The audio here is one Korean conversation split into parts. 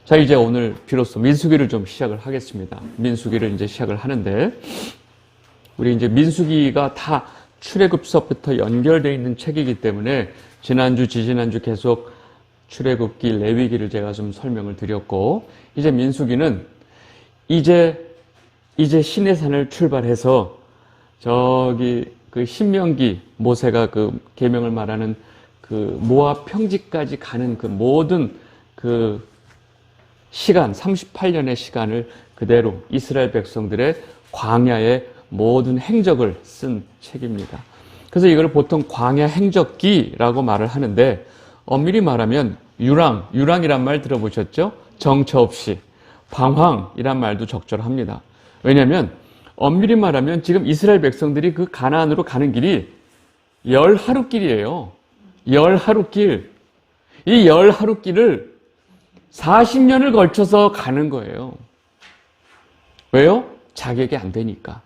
자, 이제 오늘 비로소 민수기를 좀 시작을 하겠습니다. 민수기를 이제 시작을 하는데, 우리 이제 민수기가 다 출애굽서부터 연결되어 있는 책이기 때문에 지난주, 지지난주 계속 출애굽기, 레위기를 제가 좀 설명을 드렸고, 이제 민수기는 이제 시내산을 출발해서 저기 그 신명기, 모세가 그 계명을 말하는 그 모압 평지까지 가는 그 모든 그 시간, 38년의 시간을 그대로 이스라엘 백성들의 광야의 모든 행적을 쓴 책입니다. 그래서 이걸 보통 광야 행적기라고 말을 하는데, 엄밀히 말하면 유랑이란 말 들어보셨죠? 정처 없이. 방황이란 말도 적절합니다. 왜냐하면 엄밀히 말하면 지금 이스라엘 백성들이 그 가나안으로 가는 길이 10하루길이에요. 10하루길. 이 10하루길을 40년을 걸쳐서 가는 거예요. 왜요? 자격이 안 되니까.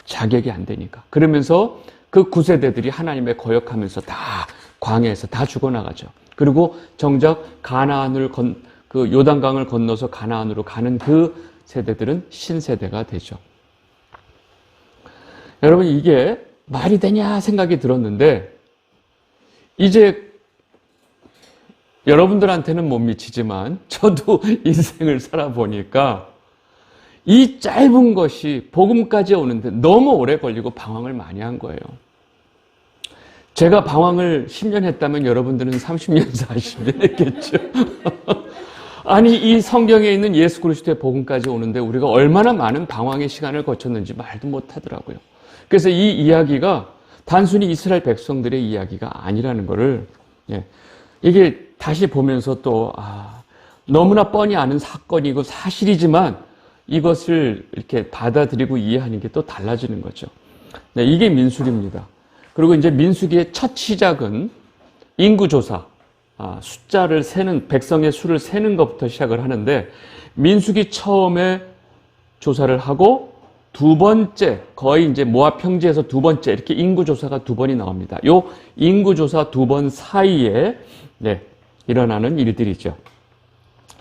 자격이 안 되니까. 그러면서 그 9세대들이 하나님의 거역하면서 다 광야에서 다 죽어나가죠. 그리고 정작 가나안을 그 요단강을 건너서 가나안으로 가는 그 세대들은 신세대가 되죠. 여러분, 이게 말이 되냐 생각이 들었는데, 이제 여러분들한테는 못 미치지만 저도 인생을 살아보니까 이 짧은 것이 복음까지 오는데 너무 오래 걸리고 방황을 많이 한 거예요. 제가 방황을 10년 했다면 여러분들은 30년, 40년 했겠죠. 아니, 이 성경에 있는 예수 그리스도의 복음까지 오는데 우리가 얼마나 많은 방황의 시간을 거쳤는지 말도 못하더라고요. 그래서 이 이야기가 단순히 이스라엘 백성들의 이야기가 아니라는 거를, 이게 다시 보면서 또 너무나 뻔히 아는 사건이고 사실이지만 이것을 이렇게 받아들이고 이해하는 게 또 달라지는 거죠. 이게 민수기입니다. 그리고 이제 민수기의 첫 시작은 인구조사, 숫자를 세는, 백성의 수를 세는 것부터 시작을 하는데, 민수기 처음에 조사를 하고 두 번째, 거의 이제 모압 평지에서 두 번째, 이렇게 인구조사가 두 번이 나옵니다. 요 인구조사 두 번 사이에 일어나는 일들이죠.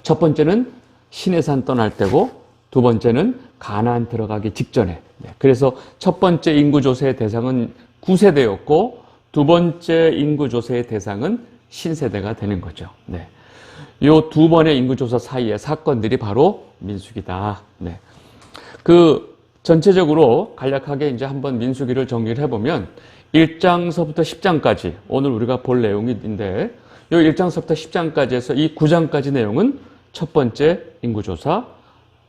첫 번째는 시내산 떠날 때고, 두 번째는 가나안 들어가기 직전에. 그래서 첫 번째 인구조사의 대상은 9세대였고, 두 번째 인구조사의 대상은 신세대가 되는 거죠. 요 두 번의 인구조사 사이의 사건들이 바로 민수기다. 그 전체적으로 간략하게 이제 한번 민수기를 정리를 해보면 1장서부터 10장까지 오늘 우리가 볼 내용인데, 요 1장서부터 10장까지 해서 이 9장까지 내용은 첫 번째 인구조사,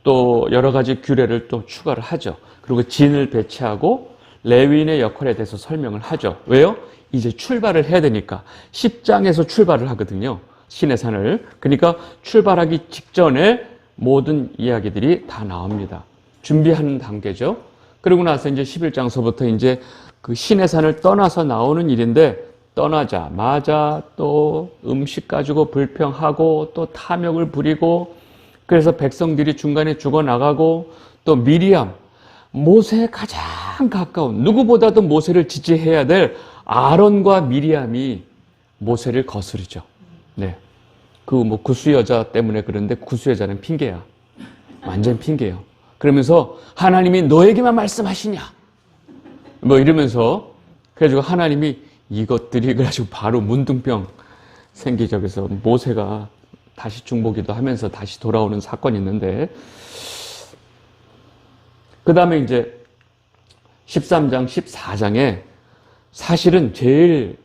또 여러 가지 규례를 또 추가를 하죠. 그리고 진을 배치하고 레위인의 역할에 대해서 설명을 하죠. 왜요? 이제 출발을 해야 되니까. 10장에서 출발을 하거든요. 시내산을. 그러니까 출발하기 직전에 모든 이야기들이 다 나옵니다. 준비하는 단계죠. 그러고 나서 이제 11장서부터 이제 그 시내산을 떠나서 나오는 일인데, 떠나자마자 또 음식 가지고 불평하고 또 탐욕을 부리고, 그래서 백성들이 중간에 죽어나가고, 또 미리암, 모세에 가장 가까운, 누구보다도 모세를 지지해야 될 아론과 미리암이 모세를 거스르죠. 그 구수 여자 때문에 그런데 구수 여자는 핑계야. 완전 핑계예요. 그러면서 하나님이 너에게만 말씀하시냐? 이러면서, 그래가지고 하나님이 이것들이, 그래가지고 바로 문둥병 생기죠. 그래서 모세가 다시 중보기도 하면서 다시 돌아오는 사건이 있는데, 그 다음에 이제 13장, 14장에 사실은 제일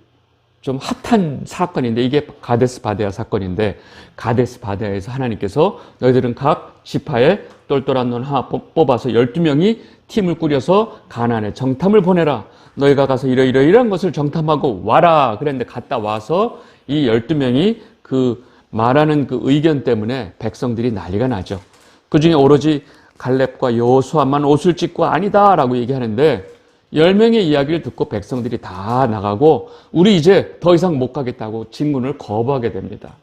좀 핫한 사건인데, 이게 가데스 바네아 사건인데, 가데스 바네아에서 하나님께서 너희들은 각 지파에 똘똘한 놈 하나 뽑아서 12명이 팀을 꾸려서 가나안에 정탐을 보내라. 너희가 가서 이러이러이러한 것을 정탐하고 와라. 그랬는데 갔다 와서 이 12명이 그 말하는 그 의견 때문에 백성들이 난리가 나죠. 그 중에 오로지 갈렙과 여호수아만 옷을 찢고 아니다라고 얘기하는데, 10명의 이야기를 듣고 백성들이 다 나가고 우리 이제 더 이상 못 가겠다고 진군을 거부하게 됩니다.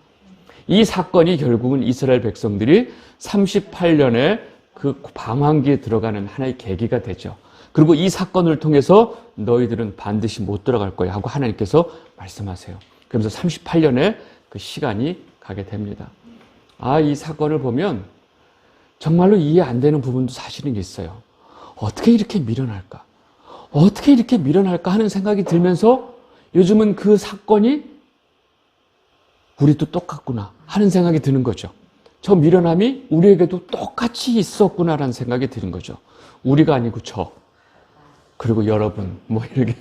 이 사건이 결국은 이스라엘 백성들이 38년의 그 방황기에 들어가는 하나의 계기가 되죠. 그리고 이 사건을 통해서 너희들은 반드시 못 들어갈 거야 하고 하나님께서 말씀하세요. 그러면서 38년의 그 시간이 가게 됩니다. 이 사건을 보면 정말로 이해 안 되는 부분도 사실은 있어요. 어떻게 이렇게 밀어날까? 어떻게 이렇게 밀어날까 하는 생각이 들면서 요즘은 그 사건이 우리도 똑같구나 하는 생각이 드는 거죠. 저 미련함이 우리에게도 똑같이 있었구나라는 생각이 드는 거죠. 우리가 아니고 저, 그리고 여러분, 뭐 이렇게.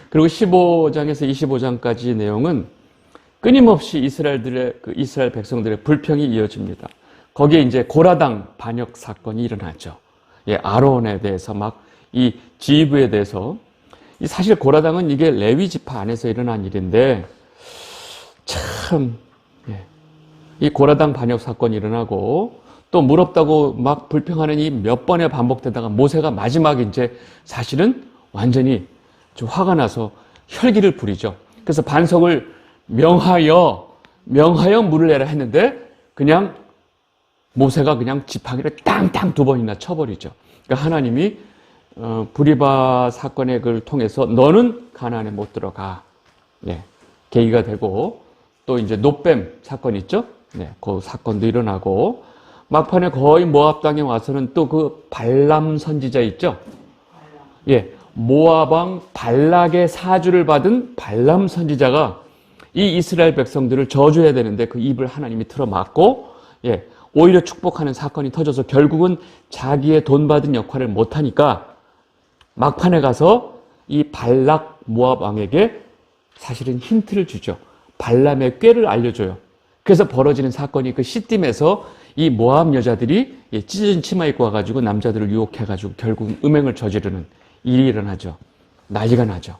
그리고 15장에서 25장까지 내용은 끊임없이 이스라엘 백성들의 불평이 이어집니다. 거기에 이제 고라당 반역 사건이 일어나죠. 아론에 대해서 이 지휘부에 대해서. 사실 고라당은 이게 레위 지파 안에서 일어난 일인데, 참, 이 고라당 반역 사건이 일어나고, 또 물 없다고 막 불평하는 이 몇 번에 반복되다가 모세가 마지막에 이제 사실은 완전히 좀 화가 나서 혈기를 부리죠. 그래서 반석을 명하여 물을 내라 했는데, 그냥 모세가 그냥 지팡이를 땅땅 2번이나 쳐버리죠. 그러니까 하나님이 브리바 사건의 걸 통해서 너는 가나안에 못 들어가. 계기가 되고, 또 이제 노뱀 사건 있죠? 그 사건도 일어나고, 막판에 거의 모압 땅에 와서는 또 그 발람 선지자 있죠? 모압 왕 발락의 사주를 받은 발람 선지자가 이 이스라엘 백성들을 저주해야 되는데 그 입을 하나님이 틀어막고, 오히려 축복하는 사건이 터져서 결국은 자기의 돈 받은 역할을 못하니까 막판에 가서 이 발락 모압 왕에게 사실은 힌트를 주죠. 발람의 꾀를 알려줘요. 그래서 벌어지는 사건이 그 시딤에서 이 모압 여자들이 찢어진 치마 입고 와가지고 남자들을 유혹해가지고 결국 음행을 저지르는 일이 일어나죠. 난리가 나죠.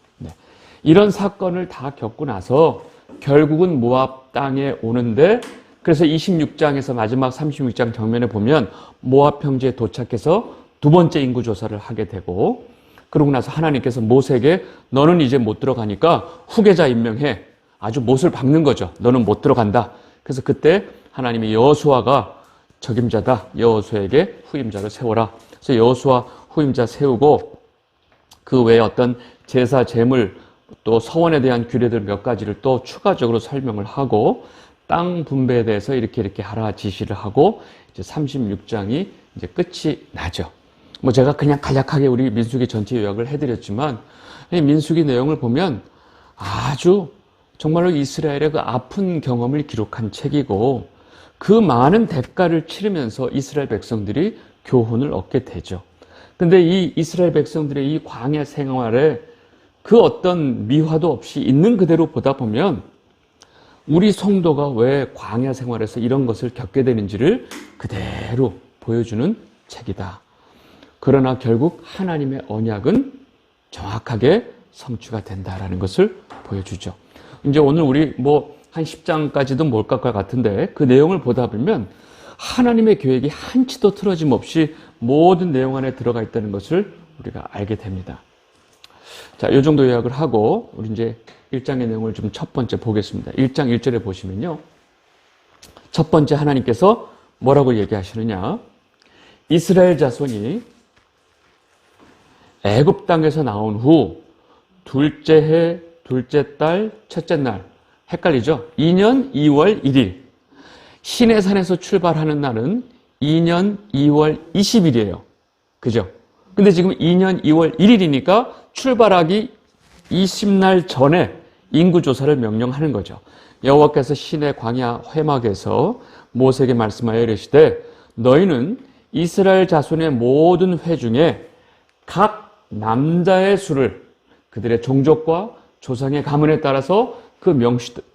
이런 사건을 다 겪고 나서 결국은 모압 땅에 오는데, 그래서 26장에서 마지막 36장 정면에 보면 모압 평지에 도착해서 2번째 인구 조사를 하게 되고, 그러고 나서 하나님께서 모세에게 너는 이제 못 들어가니까 후계자 임명해. 아주 못을 박는 거죠. 너는 못 들어간다. 그래서 그때 하나님이 여호수아가 적임자다. 여호수아에게 후임자를 세워라. 그래서 여호수아 후임자 세우고, 그 외에 어떤 제사, 제물, 또 서원에 대한 규례들 몇 가지를 또 추가적으로 설명을 하고, 땅 분배에 대해서 이렇게 하라 지시를 하고, 이제 36장이 이제 끝이 나죠. 제가 그냥 간략하게 우리 민수기 전체 요약을 해드렸지만, 이 민수기 내용을 보면 아주 정말로 이스라엘의 그 아픈 경험을 기록한 책이고, 그 많은 대가를 치르면서 이스라엘 백성들이 교훈을 얻게 되죠. 근데 이 이스라엘 백성들의 이 광야 생활에 그 어떤 미화도 없이 있는 그대로 보다 보면 우리 성도가 왜 광야 생활에서 이런 것을 겪게 되는지를 그대로 보여주는 책이다. 그러나 결국 하나님의 언약은 정확하게 성취가 된다라는 것을 보여주죠. 이제 오늘 우리 한 10장까지도 몰 것 같은데 그 내용을 보다 보면 하나님의 계획이 한치도 틀어짐 없이 모든 내용 안에 들어가 있다는 것을 우리가 알게 됩니다. 자, 이 정도 요약을 하고 우리 이제 1장의 내용을 좀 첫 번째 보겠습니다. 1장 1절에 보시면요. 첫 번째 하나님께서 뭐라고 얘기하시느냐. 이스라엘 자손이 애굽 땅에서 나온 후 둘째 해, 둘째 달, 첫째 날. 헷갈리죠? 2년 2월 1일. 시내산에서 출발하는 날은 2년 2월 20일이에요. 그죠? 근데 지금 2년 2월 1일이니까 출발하기 20날 전에 인구조사를 명령하는 거죠. 여호와께서 시내 광야 회막에서 모세에게 말씀하여 이르시되 너희는 이스라엘 자손의 모든 회 중에 각 남자의 수를 그들의 종족과 조상의 가문에 따라서 그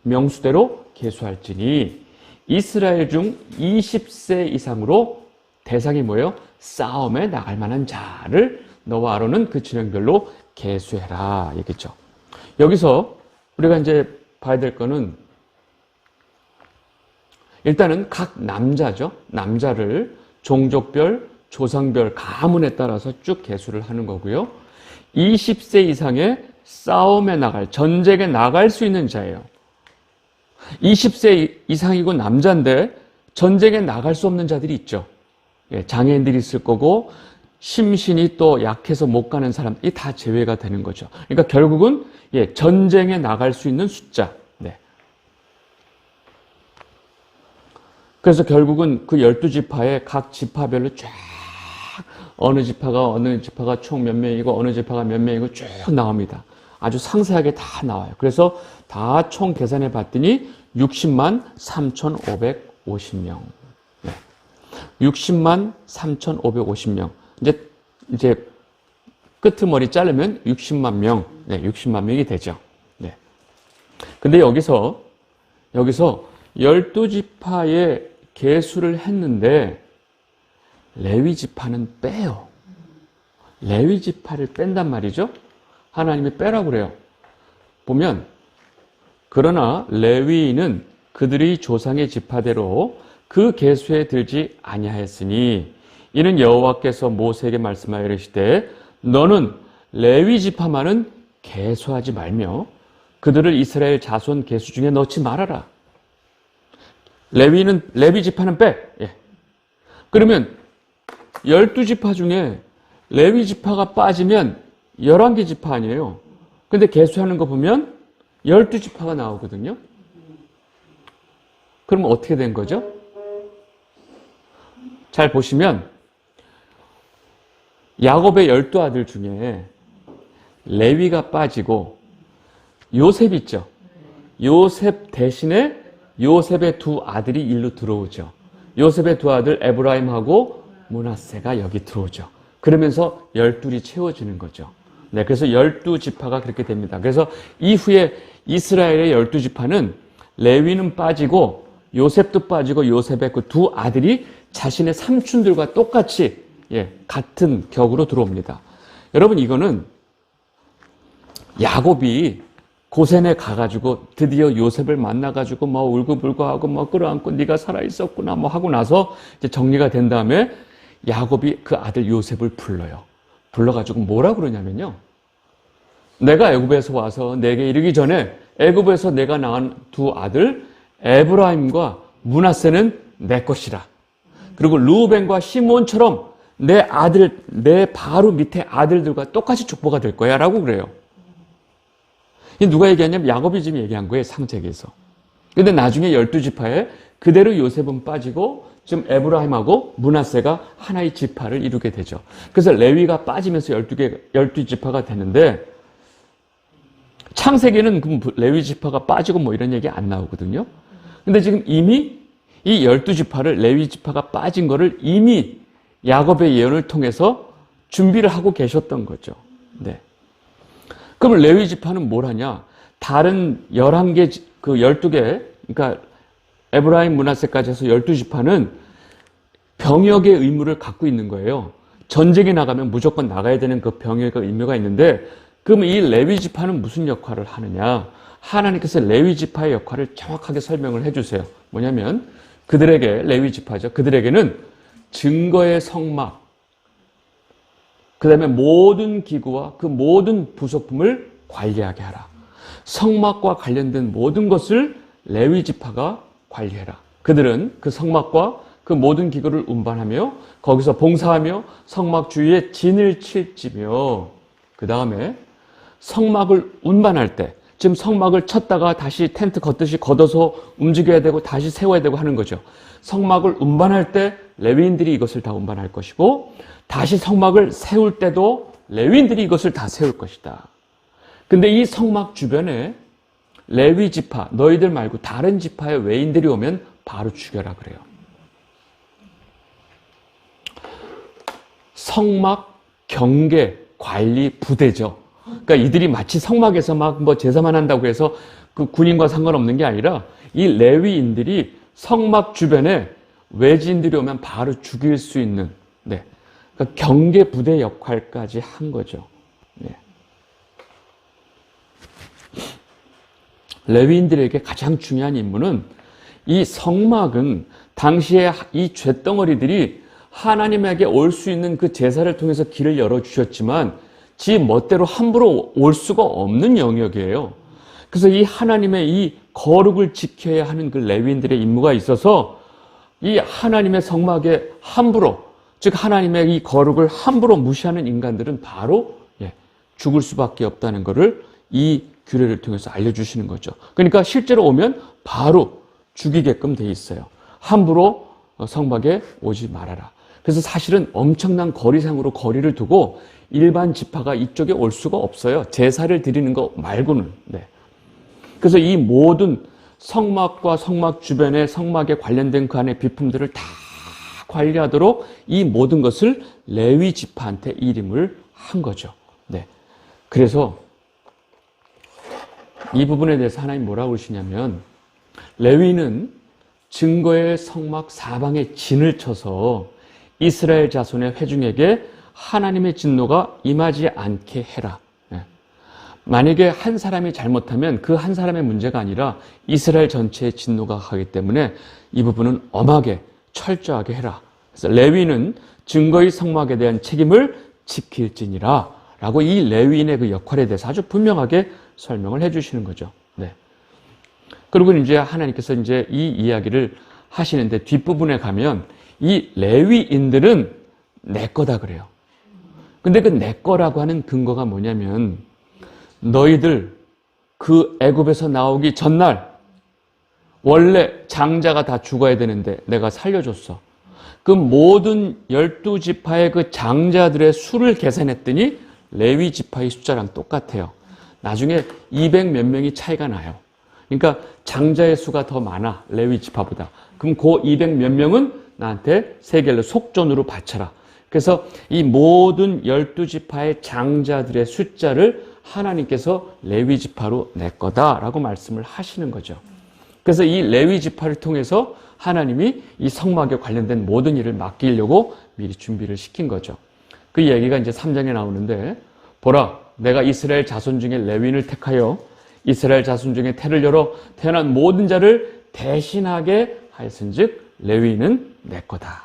명수대로 계수할지니 이스라엘 중 20세 이상으로 대상이 뭐예요? 싸움에 나갈 만한 자를 너와 아론은 그 진영별로 계수해라 얘기죠. 여기서 우리가 이제 봐야 될 거는 일단은 각 남자죠. 남자를 종족별, 조상별, 가문에 따라서 쭉 계수를 하는 거고요. 20세 이상의 싸움에 나갈, 전쟁에 나갈 수 있는 자예요. 20세 이상이고 남자인데 전쟁에 나갈 수 없는 자들이 있죠. 장애인들이 있을 거고 심신이 또 약해서 못 가는 사람들이 다 제외가 되는 거죠. 그러니까 결국은 전쟁에 나갈 수 있는 숫자. 그래서 결국은 그 12지파의 각 지파별로 쫙 어느 지파가 총 몇 명이고 어느 지파가 몇 명이고 쭉 나옵니다. 아주 상세하게 다 나와요. 그래서 다 총 계산해 봤더니 60만 3,550명. 네. 60만 3,550명. 이제 끄트머리 자르면 60만 명. 네, 60만 명이 되죠. 네. 근데 여기서 12지파의 계수를 했는데 레위 지파는 빼요. 레위 지파를 뺀단 말이죠. 하나님이 빼라고 그래요. 보면 그러나 레위인은 그들의 조상의 지파대로 그 계수에 들지 아니하였으니 이는 여호와께서 모세에게 말씀하여 이르시되 너는 레위 지파만은 계수하지 말며 그들을 이스라엘 자손 계수 중에 넣지 말아라. 레위 지파는 빼. 예. 그러면 12지파 중에 레위 지파가 빠지면 11개 지파 아니에요. 근데 계수하는 거 보면 12지파가 나오거든요. 그러면 어떻게 된 거죠? 잘 보시면 야곱의 12아들 중에 레위가 빠지고 요셉 있죠. 요셉 대신에 요셉의 두 아들이 일로 들어오죠. 요셉의 두 아들 에브라임하고 므낫세가 여기 들어오죠. 그러면서 12이 채워지는 거죠. 네, 그래서 12지파가 그렇게 됩니다. 그래서 이후에 이스라엘의 12지파는 레위는 빠지고 요셉도 빠지고 요셉의 그 두 아들이 자신의 삼촌들과 똑같이 같은 격으로 들어옵니다. 여러분 이거는 야곱이 고센에 가가지고 드디어 요셉을 만나가지고 뭐 울고불고 하고 뭐 끌어안고 네가 살아있었구나 뭐 하고 나서 이제 정리가 된 다음에 야곱이 그 아들 요셉을 불러요. 불러가지고 뭐라 그러냐면요. 내가 애굽에서 와서 내게 이르기 전에 애굽에서 내가 낳은 두 아들 에브라임과 므낫세는 내 것이라. 그리고 루벤과 시몬처럼 내 아들, 내 바로 밑에 아들들과 똑같이 족보가 될 거야 라고 그래요. 누가 얘기하냐면 야곱이 지금 얘기한 거예요. 상책에서. 근데 나중에 12지파에 그대로 요셉은 빠지고 지금 에브라임하고 므낫세가 하나의 지파를 이루게 되죠. 그래서 레위가 빠지면서 12지파가 되는데 창세기는 레위 지파가 빠지고 뭐 이런 얘기 안 나오거든요. 근데 지금 이미 이 12지파를 레위 지파가 빠진 거를 이미 야곱의 예언을 통해서 준비를 하고 계셨던 거죠. 네. 그럼 레위 지파는 뭘 하냐? 다른 11개, 그 12개, 그러니까 에브라임 므낫세까지 해서 12지파는 병역의 의무를 갖고 있는 거예요. 전쟁에 나가면 무조건 나가야 되는 그 병역의 의무가 있는데 그럼 이 레위 지파는 무슨 역할을 하느냐? 하나님께서 레위 지파의 역할을 정확하게 설명을 해주세요. 뭐냐면 그들에게 레위 지파죠. 그들에게는 증거의 성막, 그 다음에 모든 기구와 그 모든 부속품을 관리하게 하라. 성막과 관련된 모든 것을 레위 지파가 관리해라. 그들은 그 성막과 그 모든 기구를 운반하며 거기서 봉사하며 성막 주위에 진을 칠지며 그 다음에 성막을 운반할 때 지금 성막을 쳤다가 다시 텐트 걷듯이 걷어서 움직여야 되고 다시 세워야 되고 하는 거죠. 성막을 운반할 때 레위인들이 이것을 다 운반할 것이고 다시 성막을 세울 때도 레위인들이 이것을 다 세울 것이다. 근데 이 성막 주변에 레위 지파, 너희들 말고 다른 지파의 외인들이 오면 바로 죽여라 그래요. 성막 경계 관리 부대죠. 그러니까 이들이 마치 성막에서 막 뭐 제사만 한다고 해서 그 군인과 상관없는 게 아니라 이 레위인들이 성막 주변에 외지인들이 오면 바로 죽일 수 있는 그러니까 경계 부대 역할까지 한 거죠. 네. 레위인들에게 가장 중요한 임무는 이 성막은 당시에 이 쇳덩어리들이 하나님에게 올 수 있는 그 제사를 통해서 길을 열어주셨지만 지 멋대로 함부로 올 수가 없는 영역이에요. 그래서 이 하나님의 이 거룩을 지켜야 하는 그 레위인들의 임무가 있어서 이 하나님의 성막에 함부로, 즉 하나님의 이 거룩을 함부로 무시하는 인간들은 바로 죽을 수밖에 없다는 것을 이 규례를 통해서 알려주시는 거죠. 그러니까 실제로 오면 바로 죽이게끔 돼 있어요. 함부로 성막에 오지 말아라. 그래서 사실은 엄청난 거리상으로 거리를 두고 일반 지파가 이쪽에 올 수가 없어요. 제사를 드리는 거 말고는. 네. 그래서 이 모든 성막과 성막 주변에 성막에 관련된 그 안의 비품들을 다 관리하도록 이 모든 것을 레위 지파한테 이름을 한 거죠. 네. 그래서 이 부분에 대해서 하나님 뭐라고 그러시냐면, 레위는 증거의 성막 사방에 진을 쳐서 이스라엘 자손의 회중에게 하나님의 진노가 임하지 않게 해라. 만약에 한 사람이 잘못하면 그 한 사람의 문제가 아니라 이스라엘 전체의 진노가 가기 때문에 이 부분은 엄하게 철저하게 해라. 그래서 레위는 증거의 성막에 대한 책임을 지킬지니라 라고 이 레위인의 그 역할에 대해서 아주 분명하게 설명을 해 주시는 거죠. 네. 그리고 이제 하나님께서 이제 이 이야기를 하시는데 뒷부분에 가면 이 레위인들은 내 거다 그래요. 근데 그 내 거라고 하는 근거가 뭐냐면, 너희들 그 애굽에서 나오기 전날 원래 장자가 다 죽어야 되는데 내가 살려줬어. 그 모든 12지파의 그 장자들의 수를 계산했더니 레위 지파의 숫자랑 똑같아요. 나중에 200 몇 명이 차이가 나요. 그러니까 장자의 수가 더 많아, 레위 지파보다. 그럼 그 200 몇 명은 나한테 세겔로 속전으로 바쳐라. 그래서 이 모든 12지파의 장자들의 숫자를 하나님께서 레위 지파로 내 거다라고 말씀을 하시는 거죠. 그래서 이 레위 지파를 통해서 하나님이 이 성막에 관련된 모든 일을 맡기려고 미리 준비를 시킨 거죠. 그 얘기가 이제 3장에 나오는데, 보라, 내가 이스라엘 자손 중에 레위인을 택하여 이스라엘 자손 중에 태를 열어 태어난 모든 자를 대신하게 하였은즉 레위인은 내 거다.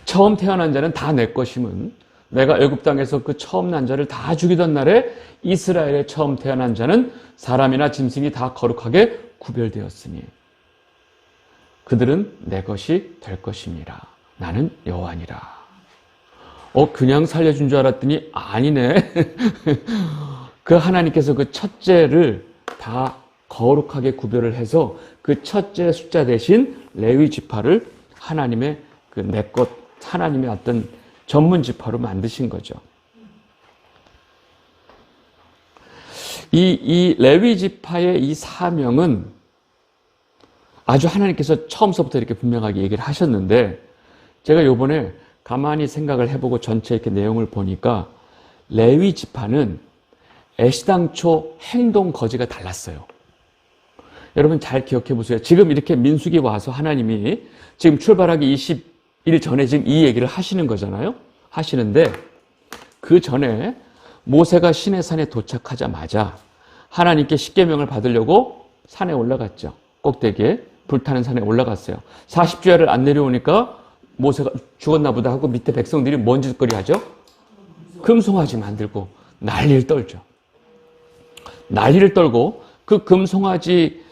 처음 태어난 자는 다 내 것임은, 내가 애굽 땅에서 그 처음 난 자를 다 죽이던 날에 이스라엘의 처음 태어난 자는 사람이나 짐승이 다 거룩하게 구별되었으니 그들은 내 것이 될 것이니라. 나는 여호와니라. 그냥 살려준 줄 알았더니 아니네. 그 하나님께서 그 첫째를 다 거룩하게 구별을 해서 그 첫째 숫자 대신 레위 지파를 하나님의 그 내 것, 하나님의 어떤 전문 지파로 만드신 거죠. 이 레위 지파의 이 사명은 아주 하나님께서 처음서부터 이렇게 분명하게 얘기를 하셨는데, 제가 요번에 가만히 생각을 해보고 전체 이렇게 내용을 보니까 레위 지파는 애시당초 행동 거지가 달랐어요. 여러분 잘 기억해 보세요. 지금 이렇게 민수기 와서 하나님이 지금 출발하기 20일 전에 지금 이 얘기를 하시는 거잖아요. 하시는데 그 전에 모세가 시내산에 도착하자마자 하나님께 십계명을 받으려고 산에 올라갔죠. 꼭대기에 불타는 산에 올라갔어요. 40주야를 안 내려오니까 모세가 죽었나 보다 하고 밑에 백성들이 뭔 짓거리 하죠? 금송아지 만들고 난리를 떨죠. 난리를 떨고 그 금송아지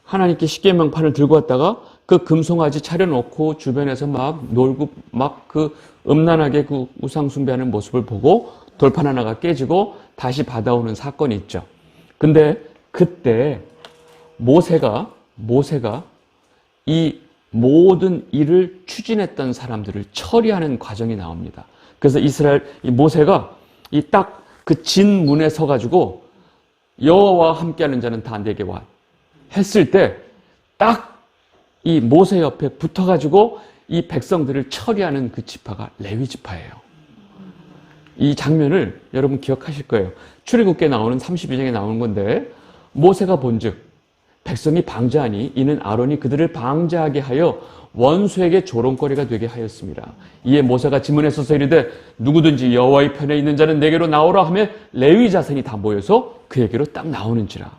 하나님께 십계명판을 들고 왔다가 그 금송아지 차려놓고 주변에서 막 놀고 막 그 음란하게 그 우상숭배하는 모습을 보고 돌판 하나가 깨지고 다시 받아오는 사건이 있죠. 근데 그때 모세가 이 모든 일을 추진했던 사람들을 처리하는 과정이 나옵니다. 그래서 이스라엘 이 모세가 이 딱 그 진문에 서가지고 여호와와 함께하는 자는 다 내게 와 했을 때 딱 이 모세 옆에 붙어가지고 이 백성들을 처리하는 그 지파가 레위 지파예요. 이 장면을 여러분 기억하실 거예요. 출애굽기에 나오는 32장에 나오는 건데, 모세가 본즉 백성이 방자하니 이는 아론이 그들을 방자하게 하여 원수에게 조롱거리가 되게 하였습니다. 이에 모세가 지문에 서서 이르되 누구든지 여호와의 편에 있는 자는 내게로 나오라 하며 레위 자손이 다 모여서 그에게로 딱 나오는지라.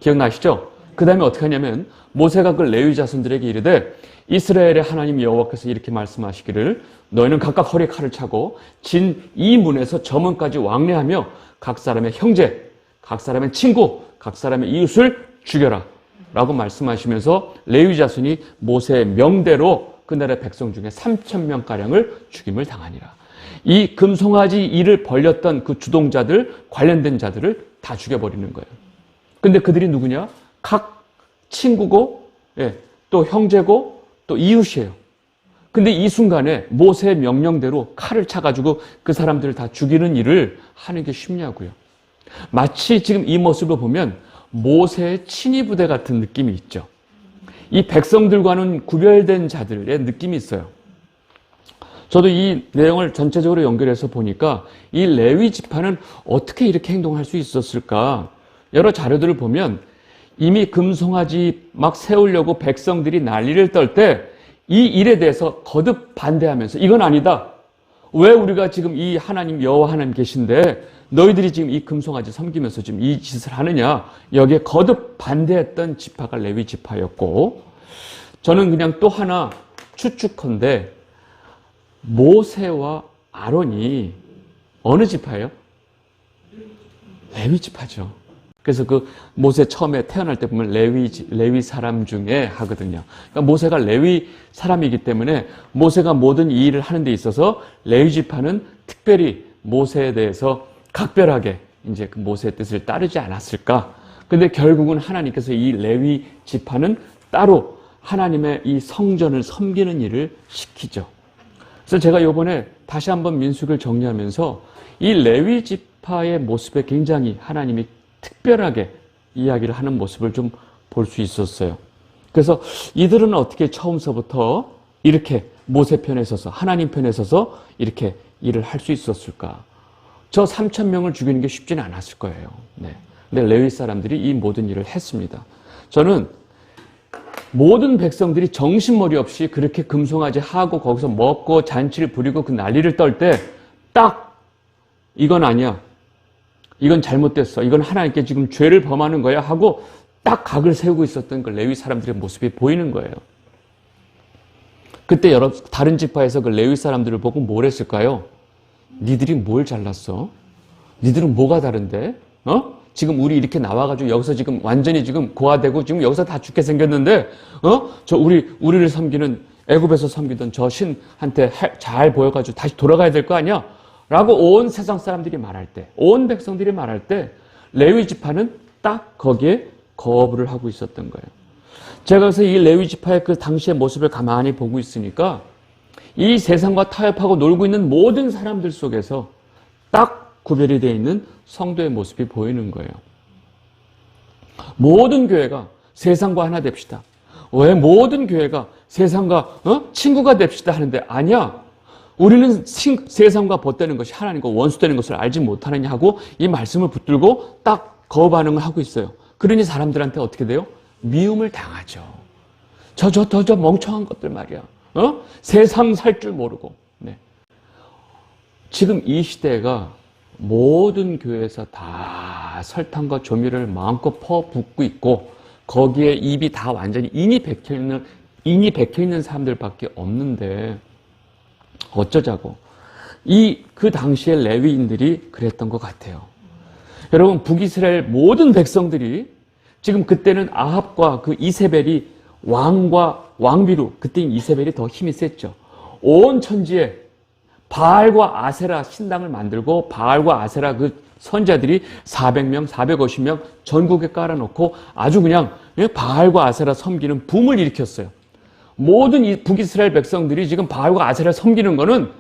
기억나시죠? 그 다음에 어떻게 하냐면 모세가 그 레위 자손들에게 이르되 이스라엘의 하나님 여호와께서 이렇게 말씀하시기를 너희는 각각 허리에 칼을 차고 진 이 문에서 저 문까지 왕래하며 각 사람의 형제, 각 사람의 친구, 각 사람의 이웃을 죽여라 라고 말씀하시면서 레위 자손이 모세의 명대로 그 나라의 백성 중에 3,000명가량을 죽임을 당하니라. 이 금송아지 일을 벌렸던 그 주동자들, 관련된 자들을 다 죽여버리는 거예요. 근데 그들이 누구냐? 각 친구고 또 형제고 또 이웃이에요. 근데 이 순간에 모세의 명령대로 칼을 차가지고 그 사람들을 다 죽이는 일을 하는 게 쉽냐고요. 마치 지금 이 모습을 보면 모세의 친위 부대 같은 느낌이 있죠. 이 백성들과는 구별된 자들의 느낌이 있어요. 저도 이 내용을 전체적으로 연결해서 보니까 이 레위 지파는 어떻게 이렇게 행동할 수 있었을까? 여러 자료들을 보면 이미 금송아지 막 세우려고 백성들이 난리를 떨 때 이 일에 대해서 거듭 반대하면서 이건 아니다. 왜 우리가 지금 이 하나님 여호와 하나님 계신데 너희들이 지금 이 금송아지 섬기면서 지금 이 짓을 하느냐? 여기에 거듭 반대했던 지파가 레위 지파였고, 저는 그냥 또 하나 추측컨대 모세와 아론이 어느 지파예요? 레위 지파죠. 그래서 그 모세 처음에 태어날 때 보면 레위 사람 중에 하거든요. 그러니까 모세가 레위 사람이기 때문에 모세가 모든 이 일을 하는 데 있어서 레위 지파는 특별히 모세에 대해서 각별하게 이제 그 모세의 뜻을 따르지 않았을까? 근데 결국은 하나님께서 이 레위 지파는 따로 하나님의 이 성전을 섬기는 일을 시키죠. 그래서 제가 이번에 다시 한번 민수기를 정리하면서 이 레위 지파의 모습에 굉장히 하나님이 특별하게 이야기를 하는 모습을 좀 볼 수 있었어요. 그래서 이들은 어떻게 처음서부터 이렇게 모세 편에 서서 하나님 편에 서서 이렇게 일을 할 수 있었을까? 저 3,000명을 죽이는 게 쉽지는 않았을 거예요. 네. 근데 레위 사람들이 이 모든 일을 했습니다. 저는 모든 백성들이 정신머리 없이 그렇게 금송아지 하고 거기서 먹고 잔치를 부리고 그 난리를 떨 때 딱 이건 아니야. 이건 잘못됐어. 이건 하나님께 지금 죄를 범하는 거야 하고 딱 각을 세우고 있었던 그 레위 사람들의 모습이 보이는 거예요. 그때 다른 지파에서 그 레위 사람들을 보고 뭘 했을까요? 니들이 뭘 잘났어? 니들은 뭐가 다른데? 지금 우리 이렇게 나와가지고 여기서 지금 완전히 지금 고아되고 지금 여기서 다 죽게 생겼는데, 우리를 섬기는 애굽에서 섬기던 저 신한테 잘 보여가지고 다시 돌아가야 될 거 아니야? 라고 온 세상 사람들이 말할 때, 온 백성들이 말할 때 레위 지파는 딱 거기에 거부를 하고 있었던 거예요. 제가 그래서 이 레위 지파의 그 당시의 모습을 가만히 보고 있으니까 이 세상과 타협하고 놀고 있는 모든 사람들 속에서 딱 구별이 되어 있는 성도의 모습이 보이는 거예요. 모든 교회가 세상과 하나 됩시다. 왜 모든 교회가 세상과 친구가 됩시다 하는데 아니야. 우리는 세상과 벗되는 것이 하나님과 원수되는 것을 알지 못하느냐 하고 이 말씀을 붙들고 딱 거부 반응을 하고 있어요. 그러니 사람들한테 어떻게 돼요? 미움을 당하죠. 저 멍청한 것들 말이야. 세상 살 줄 모르고. 네. 지금 이 시대가 모든 교회에서 다 설탕과 조미료를 마음껏 퍼붓고 있고 거기에 입이 다 완전히 인이 백혀 있는 사람들밖에 없는데 어쩌자고. 그 당시에 레위인들이 그랬던 것 같아요. 여러분, 북이스라엘 모든 백성들이 지금 그때는 아합과 그 이세벨이 왕과 왕비로, 그때 이세벨이 더 힘이 셌죠. 온 천지에 바알과 아세라 신당을 만들고 바알과 아세라 그 선자들이 400명, 450명 전국에 깔아놓고 아주 그냥 바알과 아세라 섬기는 붐을 일으켰어요. 모든 이 북이스라엘 백성들이 지금 바알과 아세라를 섬기는 거는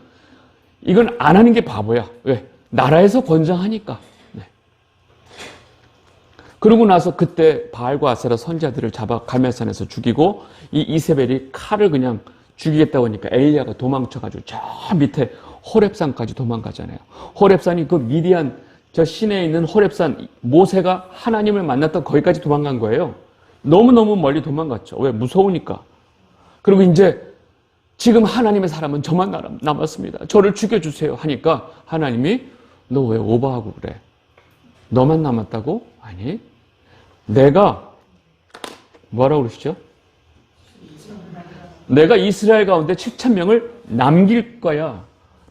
이건 안 하는 게 바보야. 왜? 나라에서 권장하니까. 네. 그러고 나서 그때 바알과 아세라 선자들을 잡아 갈멜산에서 죽이고 이 이세벨이 칼을 그냥 죽이겠다고 하니까 엘리야가 도망쳐가지고 저 밑에 호렙산까지 도망가잖아요. 호렙산이 그 미디안 저 시내에 있는 호렙산, 모세가 하나님을 만났던 거기까지 도망간 거예요. 너무너무 멀리 도망갔죠. 왜? 무서우니까. 그리고 이제 지금 하나님의 사람은 저만 남았습니다. 저를 죽여주세요 하니까 하나님이 너 왜 오버하고 그래? 너만 남았다고? 아니, 내가 뭐라고 그러시죠? 내가 이스라엘 가운데 7,000명을 남길 거야.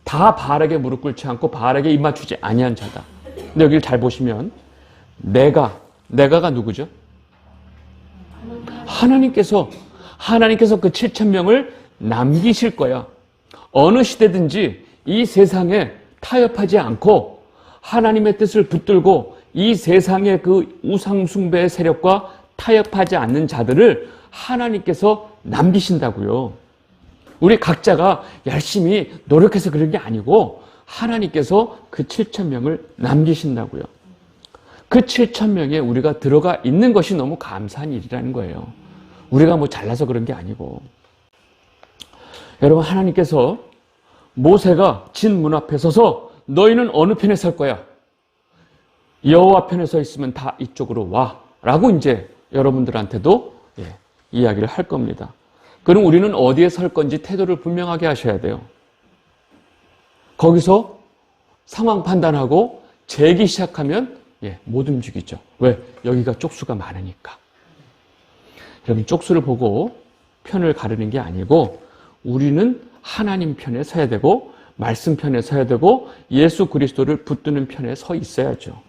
다 바알에게 무릎 꿇지 않고 바알에게 입 맞추지 아니한 자다. 근데 여기를 잘 보시면 내가가 누구죠? 하나님께서 그 7,000명을 남기실 거야. 어느 시대든지 이 세상에 타협하지 않고 하나님의 뜻을 붙들고 이 세상의 그 우상숭배의 세력과 타협하지 않는 자들을 하나님께서 남기신다고요. 우리 각자가 열심히 노력해서 그런 게 아니고 하나님께서 그 7,000명을 남기신다고요. 그 7,000명에 우리가 들어가 있는 것이 너무 감사한 일이라는 거예요. 우리가 뭐 잘나서 그런 게 아니고. 여러분, 하나님께서 모세가 진 문 앞에 서서 너희는 어느 편에 설 거야? 여호와 편에 서 있으면 다 이쪽으로 와 라고 이제 여러분들한테도 이야기를 할 겁니다. 그럼 우리는 어디에 설 건지 태도를 분명하게 하셔야 돼요. 거기서 상황 판단하고 재기 시작하면 못 움직이죠. 왜? 여기가 쪽수가 많으니까. 여러분, 쪽수를 보고 편을 가르는 게 아니고 우리는 하나님 편에 서야 되고 말씀 편에 서야 되고 예수 그리스도를 붙드는 편에 서 있어야죠.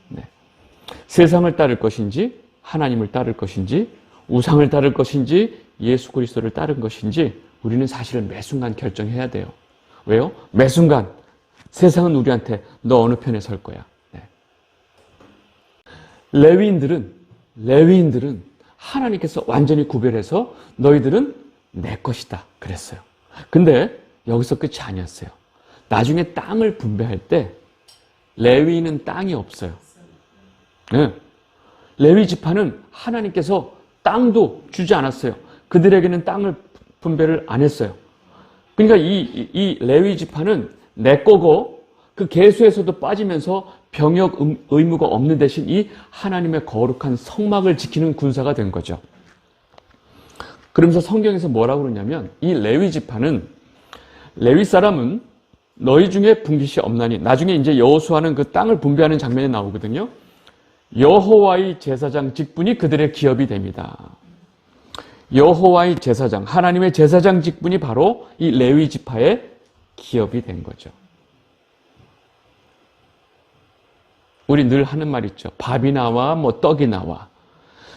세상을 따를 것인지 하나님을 따를 것인지 우상을 따를 것인지 예수 그리스도를 따른 것인지 우리는 사실 매 순간 결정해야 돼요. 왜요? 매 순간 세상은 우리한테 너 어느 편에 설 거야. 레위인들은 하나님께서 완전히 구별해서 너희들은 내 것이다 그랬어요. 근데 여기서 끝이 아니었어요. 나중에 땅을 분배할 때 레위인은 땅이 없어요. 레위 지파는 하나님께서 땅도 주지 않았어요. 그들에게는 땅을 분배를 안 했어요. 그러니까 이 레위 지파는 내 거고 그 계수에서도 빠지면서 병역 의무가 없는 대신 이 하나님의 거룩한 성막을 지키는 군사가 된 거죠. 그러면서 성경에서 뭐라고 그러냐면 이 레위 지파는 레위 사람은 너희 중에 분깃이 없나니 나중에 이제 여호수아는 그 땅을 분배하는 장면이 나오거든요. 여호와의 제사장 직분이 그들의 기업이 됩니다. 여호와의 제사장, 하나님의 제사장 직분이 바로 이 레위 지파의 기업이 된 거죠. 우리 늘 하는 말 있죠. 밥이 나와 뭐 떡이 나와.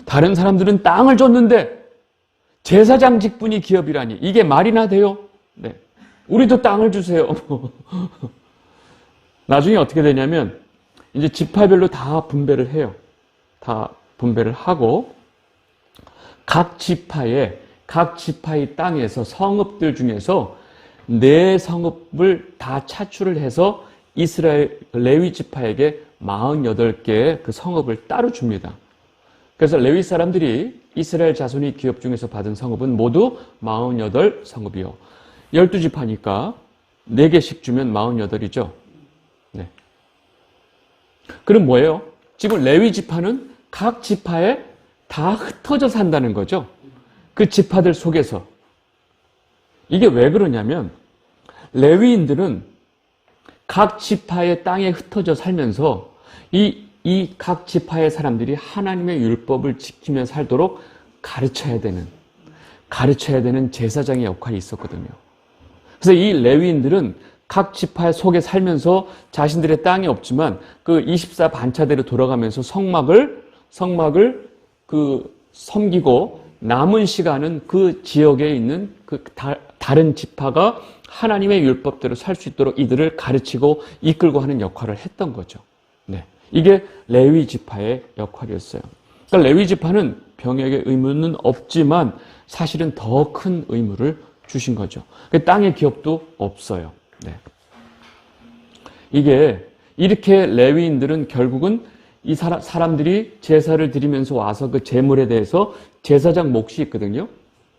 다른 사람들은 땅을 줬는데 제사장 직분이 기업이라니 이게 말이나 돼요? 네. 우리도 땅을 주세요. 나중에 어떻게 되냐면 이제 지파별로 다 분배를 해요. 다 분배를 하고 각 지파의 땅에서 성읍들 중에서 네 성읍을 다 차출을 해서 이스라엘 레위 지파에게 48개의 그 성읍을 따로 줍니다. 그래서 레위 사람들이 이스라엘 자손이 기업 중에서 받은 성읍은 모두 48 성읍이요. 12지파니까 4개씩 주면 48이죠. 네. 그럼 뭐예요? 지금 레위 지파는 각 지파에 다 흩어져 산다는 거죠. 그 지파들 속에서. 이게 왜 그러냐면 레위인들은 각 지파의 땅에 흩어져 살면서 이 각 지파의 사람들이 하나님의 율법을 지키며 살도록 가르쳐야 되는 제사장의 역할이 있었거든요. 그래서 이 레위인들은 각 지파 속에 살면서 자신들의 땅이 없지만 그 24반차대로 돌아가면서 성막을 섬기고 남은 시간은 그 지역에 있는 그 다른 지파가 하나님의 율법대로 살 수 있도록 이들을 가르치고 이끌고 하는 역할을 했던 거죠. 네. 이게 레위 지파의 역할이었어요. 그러니까 레위 지파는 병역의 의무는 없지만 사실은 더 큰 의무를 주신 거죠. 땅의 기업도 없어요. 네. 이게 이렇게 레위인들은 결국은 이 사람들이 제사를 드리면서 와서 그 제물에 대해서 제사장 몫이 있거든요.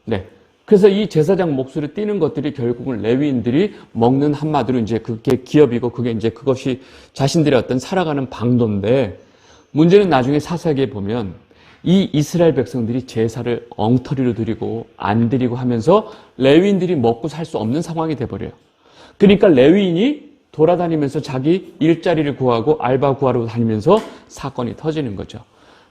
네. 그래서 이 제사장 몫으로 띄는 것들이 결국은 레위인들이 먹는 한마디로 이제 그게 기업이고 그게 이제 그것이 자신들의 어떤 살아가는 방도인데 문제는 나중에 사사기에 보면 이 이스라엘 백성들이 제사를 엉터리로 드리고 안 드리고 하면서 레위인들이 먹고 살 수 없는 상황이 돼버려요. 그러니까 레위인이 돌아다니면서 자기 일자리를 구하고 알바 구하러 다니면서 사건이 터지는 거죠.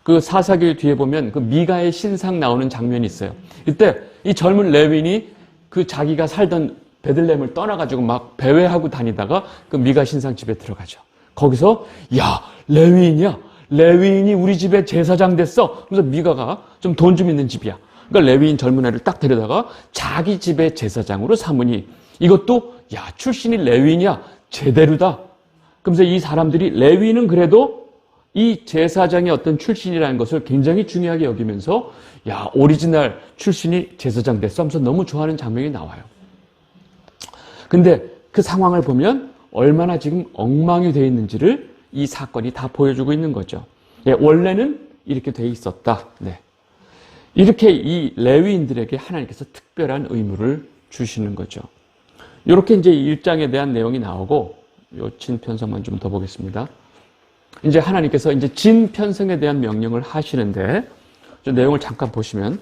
그 사사기 뒤에 보면 그 미가의 신상 나오는 장면이 있어요. 이때 이 젊은 레위인이 그 자기가 살던 베들레헴을 떠나가지고 막 배회하고 다니다가 그 미가 신상 집에 들어가죠. 거기서 야 레위인이야. 레위인이 우리 집에 제사장 됐어. 그래서 미가가 좀 돈 좀 있는 집이야. 그러니까 레위인 젊은 애를 딱 데려다가 자기 집의 제사장으로 삼으니 이것도 야 출신이 레위인이야. 제대로다. 그러면서 이 사람들이 레위인은 그래도 이 제사장의 어떤 출신이라는 것을 굉장히 중요하게 여기면서 야, 오리지널 출신이 제사장 됐어 하면서 너무 좋아하는 장면이 나와요. 근데 그 상황을 보면 얼마나 지금 엉망이 되어 있는지를 이 사건이 다 보여주고 있는 거죠. 예, 원래는 이렇게 돼 있었다. 네. 이렇게 이 레위인들에게 하나님께서 특별한 의무를 주시는 거죠. 이렇게 이제 1장에 대한 내용이 나오고, 요 진편성만 좀 더 보겠습니다. 이제 하나님께서 이제 진편성에 대한 명령을 하시는데, 좀 내용을 잠깐 보시면,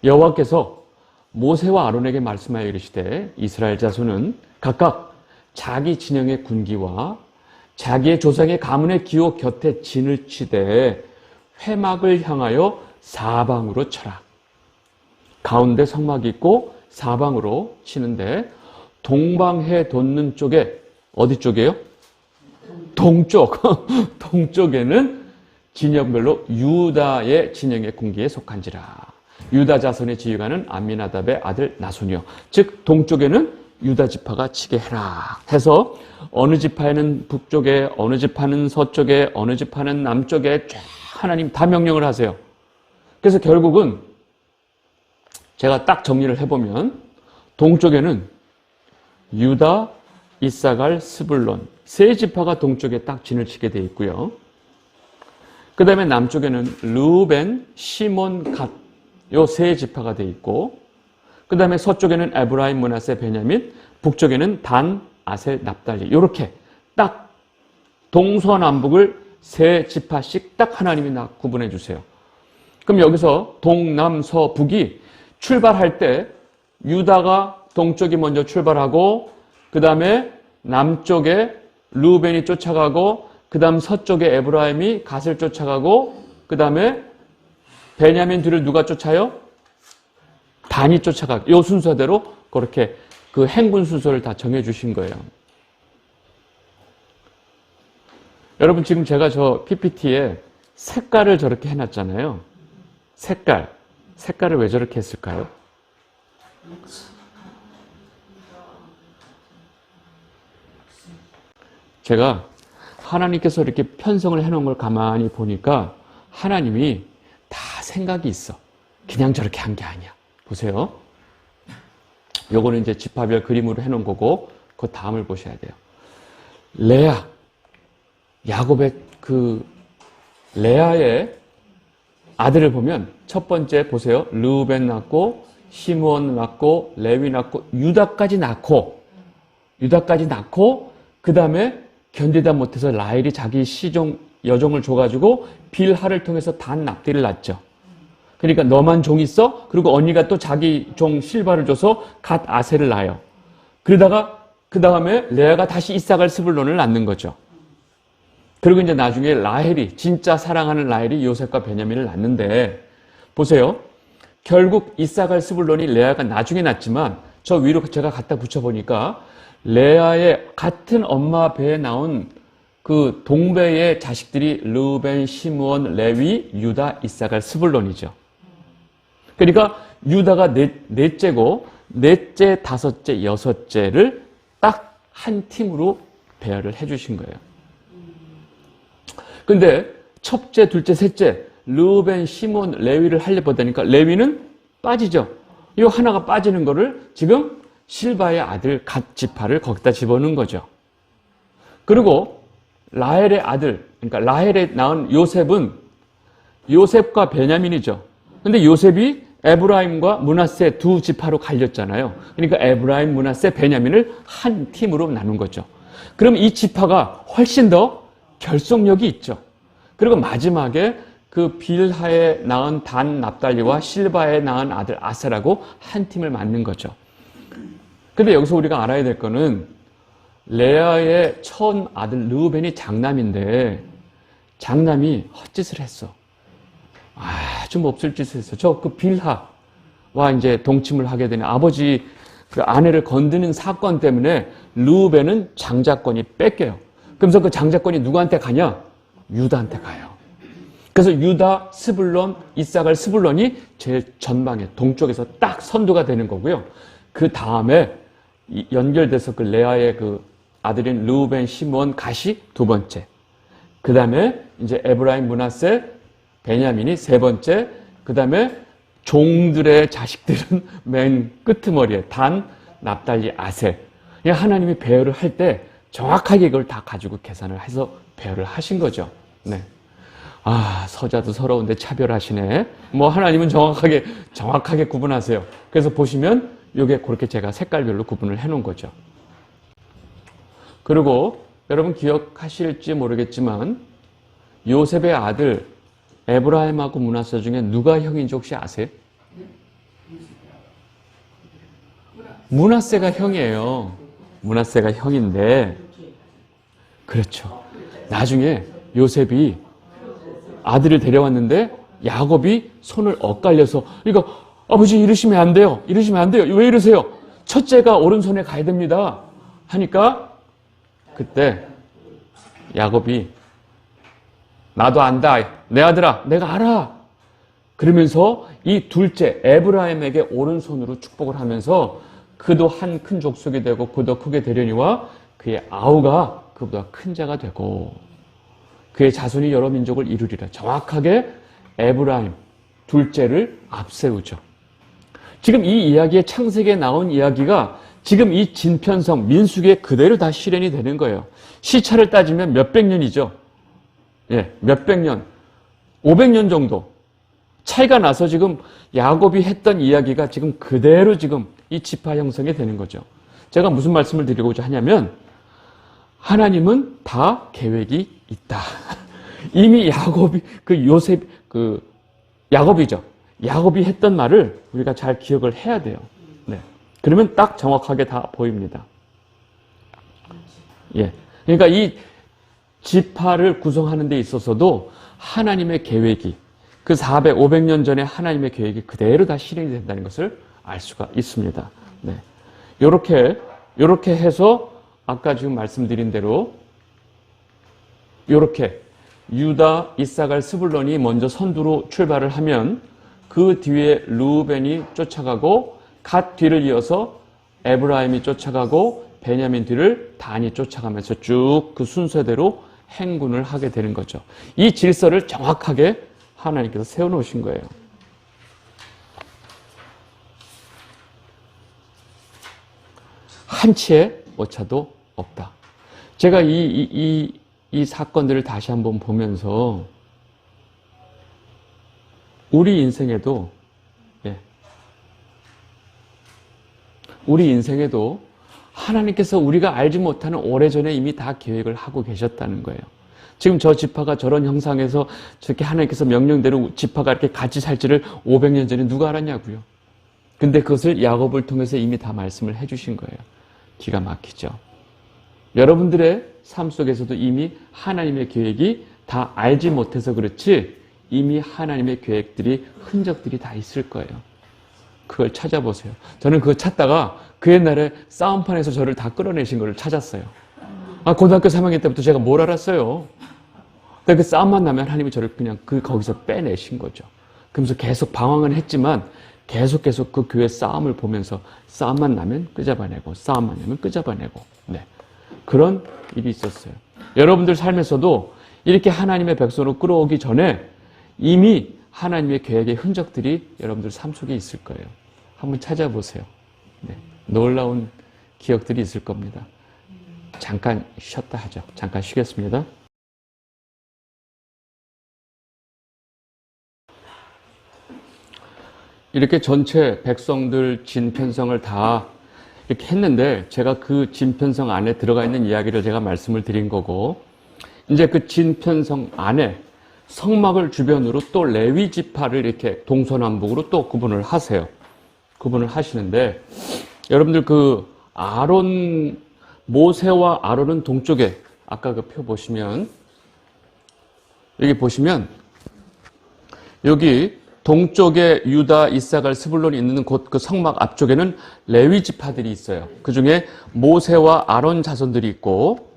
여호와께서 모세와 아론에게 말씀하여 이르시되, 이스라엘 자손은 각각 자기 진영의 군기와 자기의 조상의 가문의 기호 곁에 진을 치되 회막을 향하여 사방으로 쳐라. 가운데 성막이 있고 사방으로 치는데 동방해 돋는 쪽에, 어디 쪽이에요? 동쪽. 동쪽에는 진영별로 유다의 진영의 군기에 속한지라. 유다 자손의 지휘관은 암미나답의 아들 나손이요. 즉 동쪽에는 유다 지파가 치게 해라 해서 어느 지파에는 북쪽에, 어느 지파는 서쪽에, 어느 지파는 남쪽에 쫙 하나님 다 명령을 하세요. 그래서 결국은 제가 딱 정리를 해보면 동쪽에는 유다, 이사갈, 스불론 세 지파가 동쪽에 딱 진을 치게 돼 있고요. 그 다음에 남쪽에는 르우벤, 시몬, 갓 요 세 지파가 돼 있고, 그 다음에 서쪽에는 에브라임, 므낫세, 베냐민, 북쪽에는 단, 아셀, 납달리 이렇게 딱 동서남북을 세 지파씩 딱 하나님이 구분해 주세요. 그럼 여기서 동남서 북이 출발할 때 유다가 동쪽이 먼저 출발하고 그 다음에 남쪽에 르우벤이 쫓아가고 그 다음 서쪽에 에브라임이 갓을 쫓아가고 그 다음에 베냐민 뒤를 누가 쫓아요? 단이 쫓아가고 이 순서대로 그렇게 그 행군 순서를 다 정해 주신 거예요. 여러분 지금 제가 저 PPT에 색깔을 저렇게 해놨잖아요. 색깔을 왜 저렇게 했을까요? 제가 하나님께서 이렇게 편성을 해놓은 걸 가만히 보니까 하나님이 다 생각이 있어. 그냥 저렇게 한 게 아니야. 보세요. 요거는 이제 지파별 그림으로 해놓은 거고 그 다음을 보셔야 돼요. 레아, 야곱의 그 레아의 아들을 보면 첫 번째 보세요. 르우벤 낳고 시므온 낳고 레위 낳고 유다까지 낳고 그 다음에 견디다 못해서 라헬이 자기 여종을 줘가지고 빌하를 통해서 단 납디를 낳죠. 그러니까 너만 종 있어? 그리고 언니가 또 자기 종 실바를 줘서 갓 아셀을 낳아요. 그러다가 그 다음에 레아가 다시 이삭을 스불론을 낳는 거죠. 그리고 이제 나중에 라헬이 진짜 사랑하는 라헬이 요셉과 베냐민을 낳는데 보세요. 결국 이삭을 스불론이 레아가 나중에 낳지만 저 위로 제가 갖다 붙여보니까 레아의 같은 엄마 배에 나온 그 동배의 자식들이 르우벤, 시므온, 레위, 유다, 이사갈, 스불론이죠. 그러니까 유다가 넷째고 넷째, 다섯째, 여섯째를 딱 한 팀으로 배열을 해주신 거예요. 근데 첫째, 둘째, 셋째 르우벤, 시몬, 레위를 하려고 보다니까 레위는 빠지죠. 이 하나가 빠지는 거를 지금 실바의 아들 갓 지파를 거기다 집어넣은 거죠. 그리고 라헬의 아들, 그러니까 라헬에 낳은 요셉은 요셉과 베냐민이죠. 근데 요셉이 에브라임과 므낫세 두 지파로 갈렸잖아요. 그러니까 에브라임, 므낫세, 베냐민을 한 팀으로 나눈 거죠. 그럼 이 지파가 훨씬 더 결속력이 있죠. 그리고 마지막에 그 빌하에 낳은 단 납달리와 실바에 낳은 아들 아셀하고 한 팀을 만든 거죠. 근데 여기서 우리가 알아야 될 거는 레아의 처음 아들 르우벤이 장남인데 장남이 헛짓을 했어. 아주 몹쓸 짓을 했어. 저 그 빌하와 이제 동침을 하게 되는 아버지 그 아내를 건드는 사건 때문에 르우벤은 장자권이 뺏겨요. 그러면서 그 장자권이 누구한테 가냐? 유다한테 가요. 그래서 유다, 스불론, 이사갈, 스불론이 제일 전방에 동쪽에서 딱 선두가 되는 거고요. 그 다음에 연결돼서 그 레아의 그 아들인 르우벤, 시므온, 갓이 두 번째. 그 다음에 이제 에브라임, 므낫세, 베냐민이 세 번째, 그 다음에 종들의 자식들은 맨 끄트머리에 단, 납달리, 아셀. 하나님이 배열을 할 때 정확하게 이걸 다 가지고 계산을 해서 배열을 하신 거죠. 네. 아, 서자도 서러운데 차별하시네. 뭐 하나님은 정확하게 구분하세요. 그래서 보시면 이게 그렇게 제가 색깔별로 구분을 해 놓은 거죠. 그리고 여러분 기억하실지 모르겠지만 요셉의 아들 에브라임하고 므낫세 중에 누가 형인지 혹시 아세요? 므낫세가 형이에요. 므낫세가 형인데, 그렇죠. 나중에 요셉이 아들을 데려왔는데 야곱이 손을 엇갈려서, 그러니까 아버지 이러시면 안 돼요. 이러시면 안 돼요. 왜 이러세요? 첫째가 오른손에 가야 됩니다. 하니까 그때 야곱이 나도 안다. 내 아들아, 내가 알아. 그러면서 이 둘째 에브라임에게 오른손으로 축복을 하면서 그도 한 큰 족속이 되고 그도 크게 되려니와 그의 아우가 그보다 큰 자가 되고 그의 자손이 여러 민족을 이루리라. 정확하게 에브라임 둘째를 앞세우죠. 지금 이 이야기의 창세기에 나온 이야기가 지금 이 진편성 민수기에 그대로 다 실현이 되는 거예요. 시차를 따지면 몇백 년이죠. 예, 몇백 년, 500년 정도 차이가 나서 지금 야곱이 했던 이야기가 지금 그대로 지금 이 지파 형성이 되는 거죠. 제가 무슨 말씀을 드리고자 하냐면 하나님은 다 계획이 있다. 이미 야곱이죠. 야곱이 했던 말을 우리가 잘 기억을 해야 돼요. 네. 그러면 딱 정확하게 다 보입니다. 예. 그러니까 이 지파를 구성하는 데 있어서도 하나님의 계획이 그 500년 전에 하나님의 계획이 그대로 다 실현이 된다는 것을 알 수가 있습니다. 네. 요렇게 해서 아까 지금 말씀드린 대로 요렇게 유다, 이사갈, 스불론이 먼저 선두로 출발을 하면 그 뒤에 루벤이 쫓아가고 갓 뒤를 이어서 에브라임이 쫓아가고 베냐민 뒤를 단이 쫓아가면서 쭉 그 순서대로 행군을 하게 되는 거죠. 이 질서를 정확하게 하나님께서 세워놓으신 거예요. 한치의 오차도 없다. 제가 이 사건들을 다시 한번 보면서 우리 인생에도 하나님께서 우리가 알지 못하는 오래전에 이미 다 계획을 하고 계셨다는 거예요. 지금 저 지파가 저런 형상에서 저렇게 하나님께서 명령대로 지파가 이렇게 같이 살지를 500년 전에 누가 알았냐고요. 근데 그것을 야곱을 통해서 이미 다 말씀을 해주신 거예요. 기가 막히죠. 여러분들의 삶 속에서도 이미 하나님의 계획이 다 알지 못해서 그렇지 이미 하나님의 계획들이 흔적들이 다 있을 거예요. 그걸 찾아보세요. 저는 그거 찾다가 그 옛날에 싸움판에서 저를 다 끌어내신 걸 찾았어요. 고등학교 3학년 때부터 제가 뭘 알았어요. 그 싸움만 나면 하나님이 저를 그냥 거기서 빼내신 거죠. 그러면서 계속 방황은 했지만 계속 그 교회 싸움을 보면서 싸움만 나면 끄잡아내고 싸움만 나면 끄잡아내고 네. 그런 일이 있었어요. 여러분들 삶에서도 이렇게 하나님의 백성으로 끌어오기 전에 이미 하나님의 계획의 흔적들이 여러분들 삶 속에 있을 거예요. 한번 찾아보세요. 네. 놀라운 기억들이 있을 겁니다. 잠깐 쉬었다 하죠. 잠깐 쉬겠습니다. 이렇게 전체 백성들 진편성을 다 이렇게 했는데 제가 그 진편성 안에 들어가 있는 이야기를 제가 말씀을 드린 거고 이제 그 진편성 안에 성막을 주변으로 또 레위 지파를 이렇게 동서남북으로 또 구분을 하세요. 구분을 하시는데 여러분들 그 모세와 아론은 동쪽에 아까 그 표 보시면 여기 보시면 여기 동쪽에 유다, 이사갈, 스불론이 있는 곳 그 성막 앞쪽에는 레위 지파들이 있어요. 그 중에 모세와 아론 자손들이 있고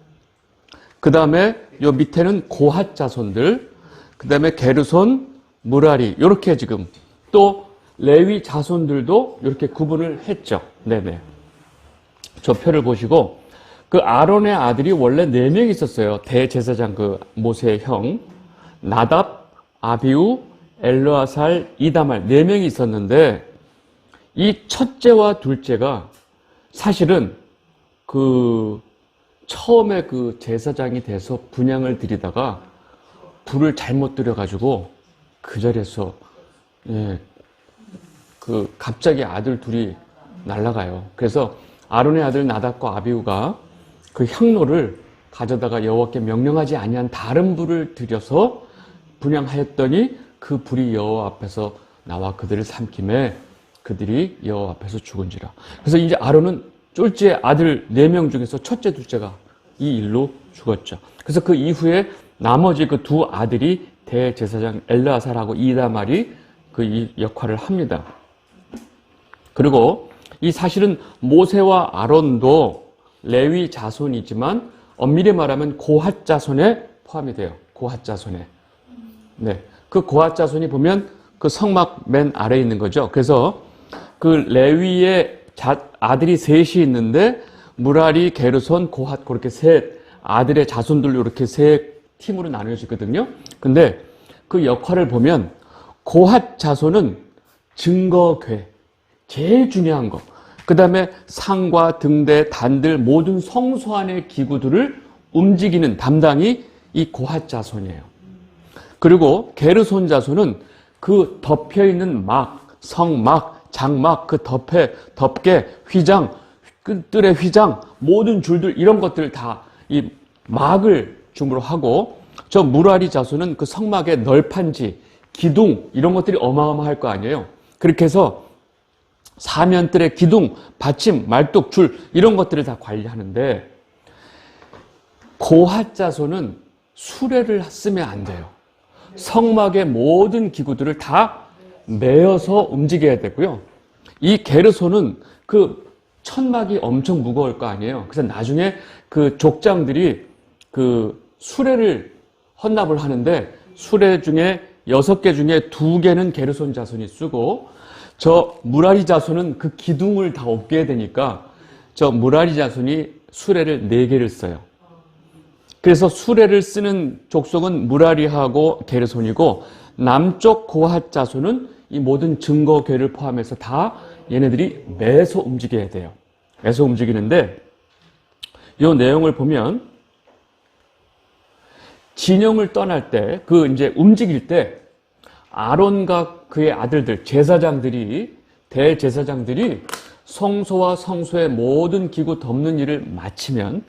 그 다음에 요 밑에는 고핫 자손들 그 다음에 게르손, 무라리 이렇게 지금 또 레위 자손들도 이렇게 구분을 했죠. 네네. 저 표를 보시고 그 아론의 아들이 원래 4명 있었어요. 대제사장 그 모세의 형. 나답, 아비우, 엘르아살, 이다말 4명이 있었는데 이 첫째와 둘째가 사실은 그 처음에 그 제사장이 돼서 분향을 드리다가 불을 잘못 들여가지고 그 자리에서 그 갑자기 아들 둘이 날아가요. 그래서 아론의 아들 나답과 아비우가 그 향로를 가져다가 여호와께 명령하지 아니한 다른 불을 들여서 분향하였더니 그 불이 여호와 앞에서 나와 그들을 삼킴에 그들이 여호와 앞에서 죽은지라. 그래서 이제 아론은 쫄째 아들 4명 중에서 첫째, 둘째가 이 일로 죽었죠. 그래서 그 이후에 나머지 그 2 아들이 대제사장 엘르아살하고 이다말이 그 이 역할을 합니다. 그리고 이 사실은 모세와 아론도 레위 자손이지만 엄밀히 말하면 고핫 자손에 포함이 돼요. 고핫 자손에. 네. 그 고핫 자손이 보면 그 성막 맨 아래에 있는 거죠. 그래서 그 레위의 아들이 셋이 있는데 무라리, 게르손, 고핫 그렇게 셋 아들의 자손들로 이렇게 세 팀으로 나누어지거든요. 근데 그 역할을 보면 고핫 자손은 증거궤, 제일 중요한 거. 그 다음에 상과 등대, 단들 모든 성소 안의 기구들을 움직이는 담당이 이 고핫 자손이에요. 그리고 게르손 자손은 그 덮여있는 막, 성막, 장막, 그 덮개, 휘장, 그 뜰의 휘장, 모든 줄들 이런 것들을 다 이 막을 중으로 하고 저 무라리 자손은 그 성막의 널판지, 기둥 이런 것들이 어마어마할 거 아니에요. 그렇게 해서 사면뜰의 기둥, 받침, 말뚝, 줄 이런 것들을 다 관리하는데 고핫 자손은 수레를 쓰면 안 돼요. 성막의 모든 기구들을 다 메어서 움직여야 되고요. 이 게르손은 그 천막이 엄청 무거울 거 아니에요. 그래서 나중에 그 족장들이 그 수레를 헌납을 하는데 수레 중에 6개 중에 2개는 게르손 자손이 쓰고 저 무라리 자손은 그 기둥을 다 엎게 되니까 저 무라리 자손이 수레를 4개를 써요. 그래서 수레를 쓰는 족속은 무라리하고 게르손이고 남쪽 고핫 자손은 이 모든 증거궤를 포함해서 다 얘네들이 매서 움직여야 돼요. 매서 움직이는데 이 내용을 보면 진영을 떠날 때 그 이제 움직일 때 아론과 그의 아들들 제사장들이 대제사장들이 성소와 성소의 모든 기구 덮는 일을 마치면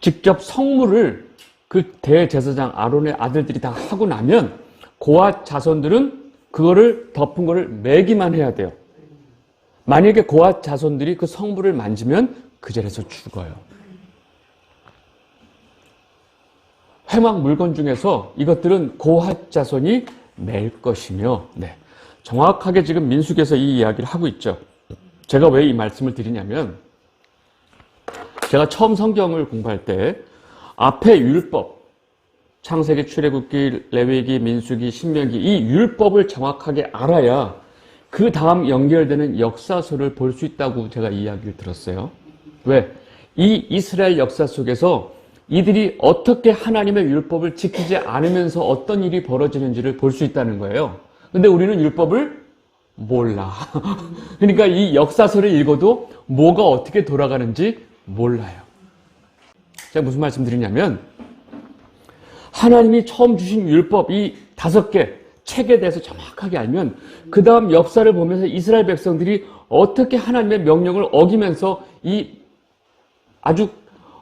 직접 성물을 그 대제사장 아론의 아들들이 다 하고 나면 고핫 자손들은 그거를 덮은 거를 매기만 해야 돼요. 만약에 고핫 자손들이 그 성물을 만지면 그 자리에서 죽어요. 회막 물건 중에서 이것들은 고핫 자손이 맬 것이며, 네. 정확하게 지금 민수기에서 이 이야기를 하고 있죠. 제가 왜 이 말씀을 드리냐면, 제가 처음 성경을 공부할 때 앞에 율법, 창세기, 출애굽기, 레위기, 민수기, 신명기 이 율법을 정확하게 알아야 그 다음 연결되는 역사서를 볼 수 있다고 제가 이야기를 들었어요. 왜? 이 이스라엘 역사 속에서 이들이 어떻게 하나님의 율법을 지키지 않으면서 어떤 일이 벌어지는지를 볼 수 있다는 거예요. 근데 우리는 율법을 몰라. 그러니까 이 역사서를 읽어도 뭐가 어떻게 돌아가는지 몰라요. 제가 무슨 말씀 드리냐면 하나님이 처음 주신 율법 이 5개 책에 대해서 정확하게 알면 그 다음 역사를 보면서 이스라엘 백성들이 어떻게 하나님의 명령을 어기면서 이 아주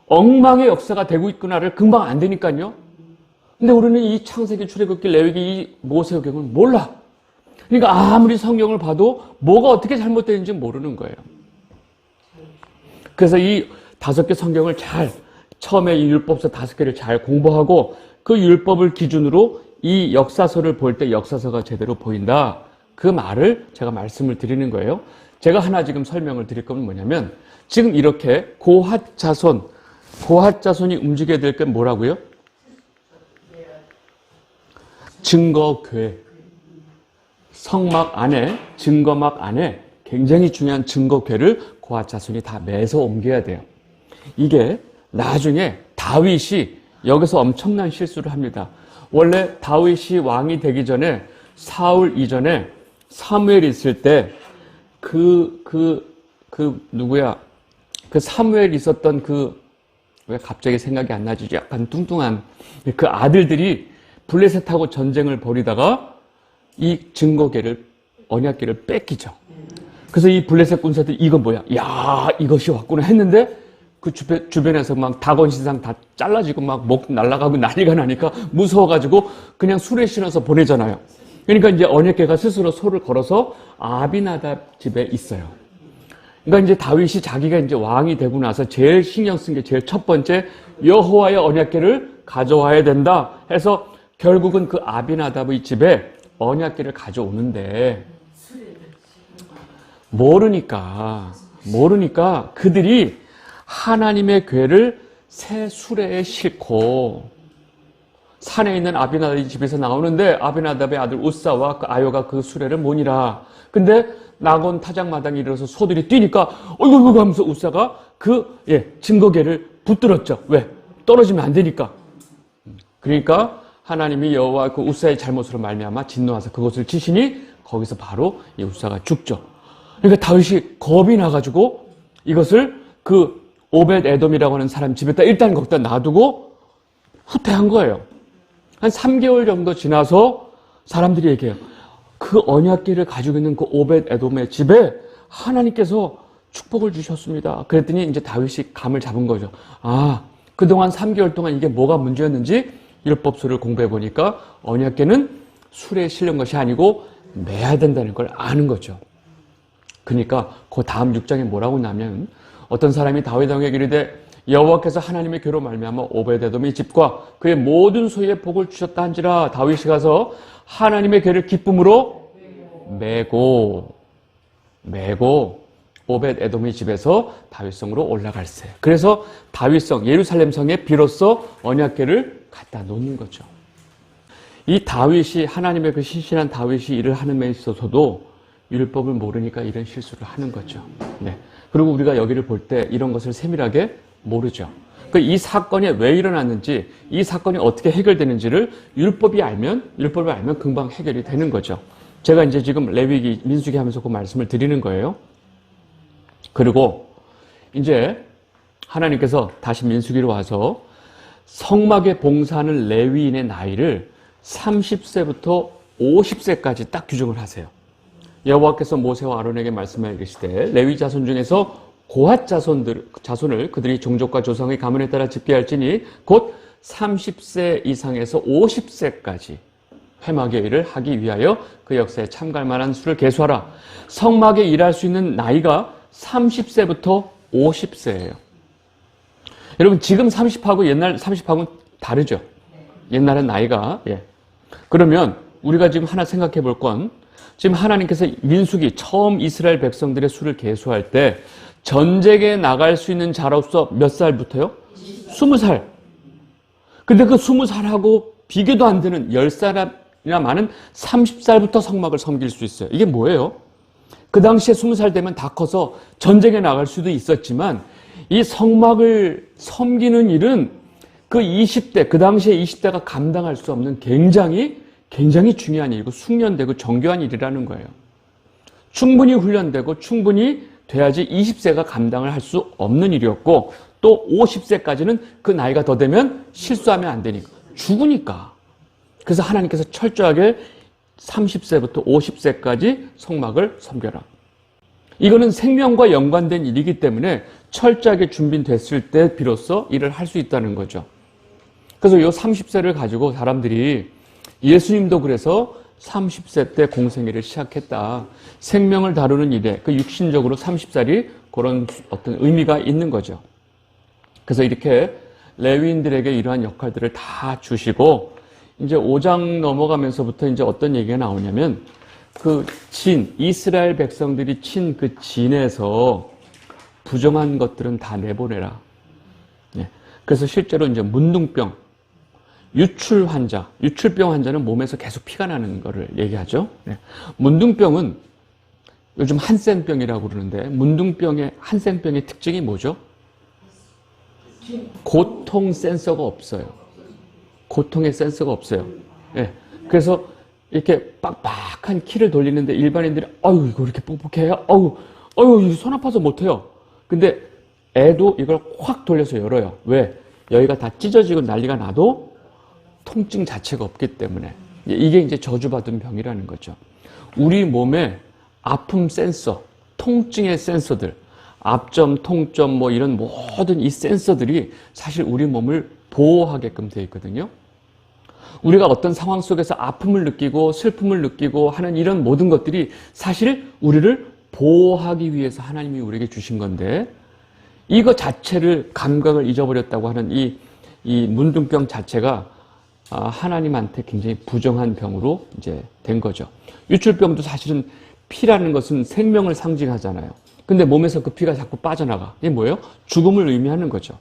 엉망의 역사가 되고 있구나를 금방 안 되니까요. 근데 우리는 이 창세기, 출애굽기, 레위기, 이 모세오경을 몰라. 그러니까 아무리 성경을 봐도 뭐가 어떻게 잘못되는지 모르는 거예요. 그래서 이 5개 성경을 처음에 이 율법서 5개를 잘 공부하고 그 율법을 기준으로 이 역사서를 볼 때 역사서가 제대로 보인다. 그 말을 제가 말씀을 드리는 거예요. 제가 하나 지금 설명을 드릴 건 뭐냐면 지금 이렇게 고핫 자손이 움직여야 될 게 뭐라고요? 증거궤. 성막 안에, 증거막 안에 굉장히 중요한 증거궤를 고핫 자손이 다 매서 옮겨야 돼요. 이게 나중에 다윗이 여기서 엄청난 실수를 합니다. 원래 다윗이 왕이 되기 전에 사울 이전에 사무엘이 있을 때 누구야? 그 사무엘 있었던 왜 갑자기 생각이 안 나지? 약간 뚱뚱한 그 아들들이 블레셋하고 전쟁을 벌이다가 이 증거궤를, 언약궤를 뺏기죠. 그래서 이 블레셋 군사들이 이건 뭐야? 야, 이것이 왔구나 했는데 그 주변에서 막 다곤신상 다 잘라지고 막 목 날아가고 난리가 나니까 무서워가지고 그냥 술에 신어서 보내잖아요. 그러니까 이제 언약궤가 스스로 소를 걸어서 아비나답 집에 있어요. 그러니까 이제 다윗이 자기가 이제 왕이 되고 나서 제일 신경 쓴 게 제일 첫 번째 여호와의 언약궤를 가져와야 된다 해서 결국은 그 아비나답의 집에 언약궤를 가져오는데 모르니까 그들이 하나님의 궤를 새 수레에 싣고 산에 있는 아비나답의 집에서 나오는데 아비나답의 아들 우사와 그 아요가 그 수레를 모니라. 근데 나곤 타작마당에 이르러서 소들이 뛰니까 어이구 하면서 우사가 증거궤를 붙들었죠. 왜? 떨어지면 안 되니까. 그러니까 하나님이 여호와 그 우사의 잘못으로 말미암아 진노하사 그것을 치시니 거기서 바로 이 우사가 죽죠. 그러니까 다윗이 겁이 나가지고 이것을 그 오벳 에돔이라고 하는 사람 집에다 일단 거기다 놔두고 후퇴한 거예요. 한 3개월 정도 지나서 사람들이 얘기해요. 그 언약궤를 가지고 있는 그 오벳 에돔의 집에 하나님께서 축복을 주셨습니다. 그랬더니 이제 다윗이 감을 잡은 거죠. 아, 그동안 3개월 동안 이게 뭐가 문제였는지 율법서를 공부해 보니까 언약궤는 수레에 실는 것이 아니고 매야 된다는 걸 아는 거죠. 그러니까 그 다음 6장에 뭐라고 나면 어떤 사람이 다윗 왕에게 이르되 여호와께서 하나님의 궤로 말미암아 오벳에돔의 집과 그의 모든 소유에 복을 주셨다 한지라. 다윗이 가서 하나님의 궤를 기쁨으로 메고 오벳에돔의 집에서 다윗성으로 올라갈세. 그래서 다윗성 예루살렘 성에 비로소 언약궤를 갖다 놓는 거죠. 이 다윗이 하나님의 그 신실한 다윗이 일을 하는 데 있어서도 율법을 모르니까 이런 실수를 하는 거죠. 네. 그리고 우리가 여기를 볼 때 이런 것을 세밀하게 모르죠. 이 사건이 왜 일어났는지, 이 사건이 어떻게 해결되는지를 율법을 알면 금방 해결이 되는 거죠. 제가 이제 지금 레위기, 민수기 하면서 그 말씀을 드리는 거예요. 그리고 이제 하나님께서 다시 민수기로 와서 성막에 봉사하는 레위인의 나이를 30세부터 50세까지 딱 규정을 하세요. 여호와께서 모세와 아론에게 말씀하여 이르시되 레위 자손 중에서 고핫 자손을 그들이 종족과 조상의 가문에 따라 집계할지니 곧 30세 이상에서 50세까지 회막의 일을 하기 위하여 그 역사에 참갈 만한 수를 계수하라. 성막에 일할 수 있는 나이가 30세부터 50세예요. 여러분 지금 30하고 옛날 30하고는 다르죠. 옛날엔 나이가 그러면 우리가 지금 하나 생각해 볼 건 지금 하나님께서 민수기 처음 이스라엘 백성들의 수를 계수할 때 전쟁에 나갈 수 있는 자로서 몇 살부터요? 20살. 근데 그 20살하고 비교도 안 되는 10살이나 많은 30살부터 성막을 섬길 수 있어요. 이게 뭐예요? 그 당시에 20살 되면 다 커서 전쟁에 나갈 수도 있었지만 이 성막을 섬기는 일은 그 20대, 그 당시에 20대가 감당할 수 없는 굉장히 중요한 일이고 숙련되고 정교한 일이라는 거예요. 충분히 훈련되고 충분히 돼야지 20세가 감당을 할 수 없는 일이었고 또 50세까지는 그 나이가 더 되면 실수하면 안 되니까 죽으니까. 그래서 하나님께서 철저하게 30세부터 50세까지 성막을 섬겨라. 이거는 생명과 연관된 일이기 때문에 철저하게 준비됐을 때 비로소 일을 할 수 있다는 거죠. 그래서 이 30세를 가지고 사람들이 예수님도 그래서 30세 때 공생애를 시작했다. 생명을 다루는 일에 그 육신적으로 30살이 그런 어떤 의미가 있는 거죠. 그래서 이렇게 레위인들에게 이러한 역할들을 다 주시고 이제 5장 넘어가면서부터 이제 어떤 얘기가 나오냐면 그 이스라엘 백성들이 친 그 진에서 부정한 것들은 다 내보내라. 그래서 실제로 이제 문둥병, 유출병 환자는 몸에서 계속 피가 나는 거를 얘기하죠. 문둥병은 요즘 한센병이라고 그러는데 문둥병의 한센병의 특징이 뭐죠? 고통 센서가 없어요. 고통의 센서가 없어요. 예. 그래서 이렇게 빡빡한 키를 돌리는데 일반인들이 아유 이거 이렇게 뻑뻑해요? 아유 손 아파서 못해요. 근데 애도 이걸 확 돌려서 열어요. 왜? 여기가 다 찢어지고 난리가 나도 통증 자체가 없기 때문에. 이게 이제 저주받은 병이라는 거죠. 우리 몸에 아픔 센서, 통증의 센서들, 압점, 통점 뭐 이런 모든 이 센서들이 사실 우리 몸을 보호하게끔 되어 있거든요. 우리가 어떤 상황 속에서 아픔을 느끼고 슬픔을 느끼고 하는 이런 모든 것들이 사실 우리를 보호하기 위해서 하나님이 우리에게 주신 건데, 이거 자체를 감각을 잊어버렸다고 하는 이 문둥병 자체가 하나님한테 굉장히 부정한 병으로 이제 된 거죠. 유출병도 사실은 피라는 것은 생명을 상징하잖아요. 근데 몸에서 그 피가 자꾸 빠져나가. 이게 뭐예요? 죽음을 의미하는 거죠.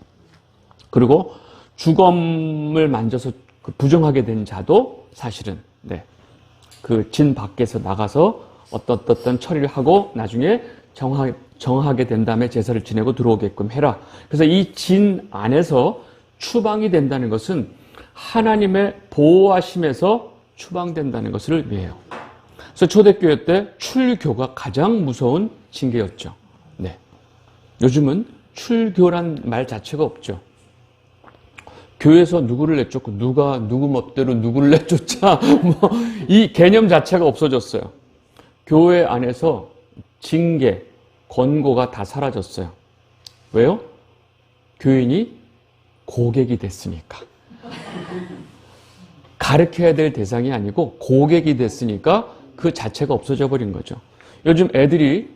그리고 죽음을 만져서 부정하게 된 자도 사실은 그 진 밖에서 나가서 어떤 처리를 하고 나중에 정하게 된 다음에 제사를 지내고 들어오게끔 해라. 그래서 이 진 안에서 추방이 된다는 것은 하나님의 보호하심에서 추방된다는 것을 의미해요. 그래서 초대교회 때 출교가 가장 무서운 징계였죠. 네. 요즘은 출교란 말 자체가 없죠. 교회에서 누구를 내쫓고 누가 누구 멋대로 누구를 내쫓자 이 개념 자체가 없어졌어요. 교회 안에서 징계, 권고가 다 사라졌어요. 왜요? 교인이 고객이 됐으니까. 가르쳐야 될 대상이 아니고 고객이 됐으니까 그 자체가 없어져 버린 거죠. 요즘 애들이,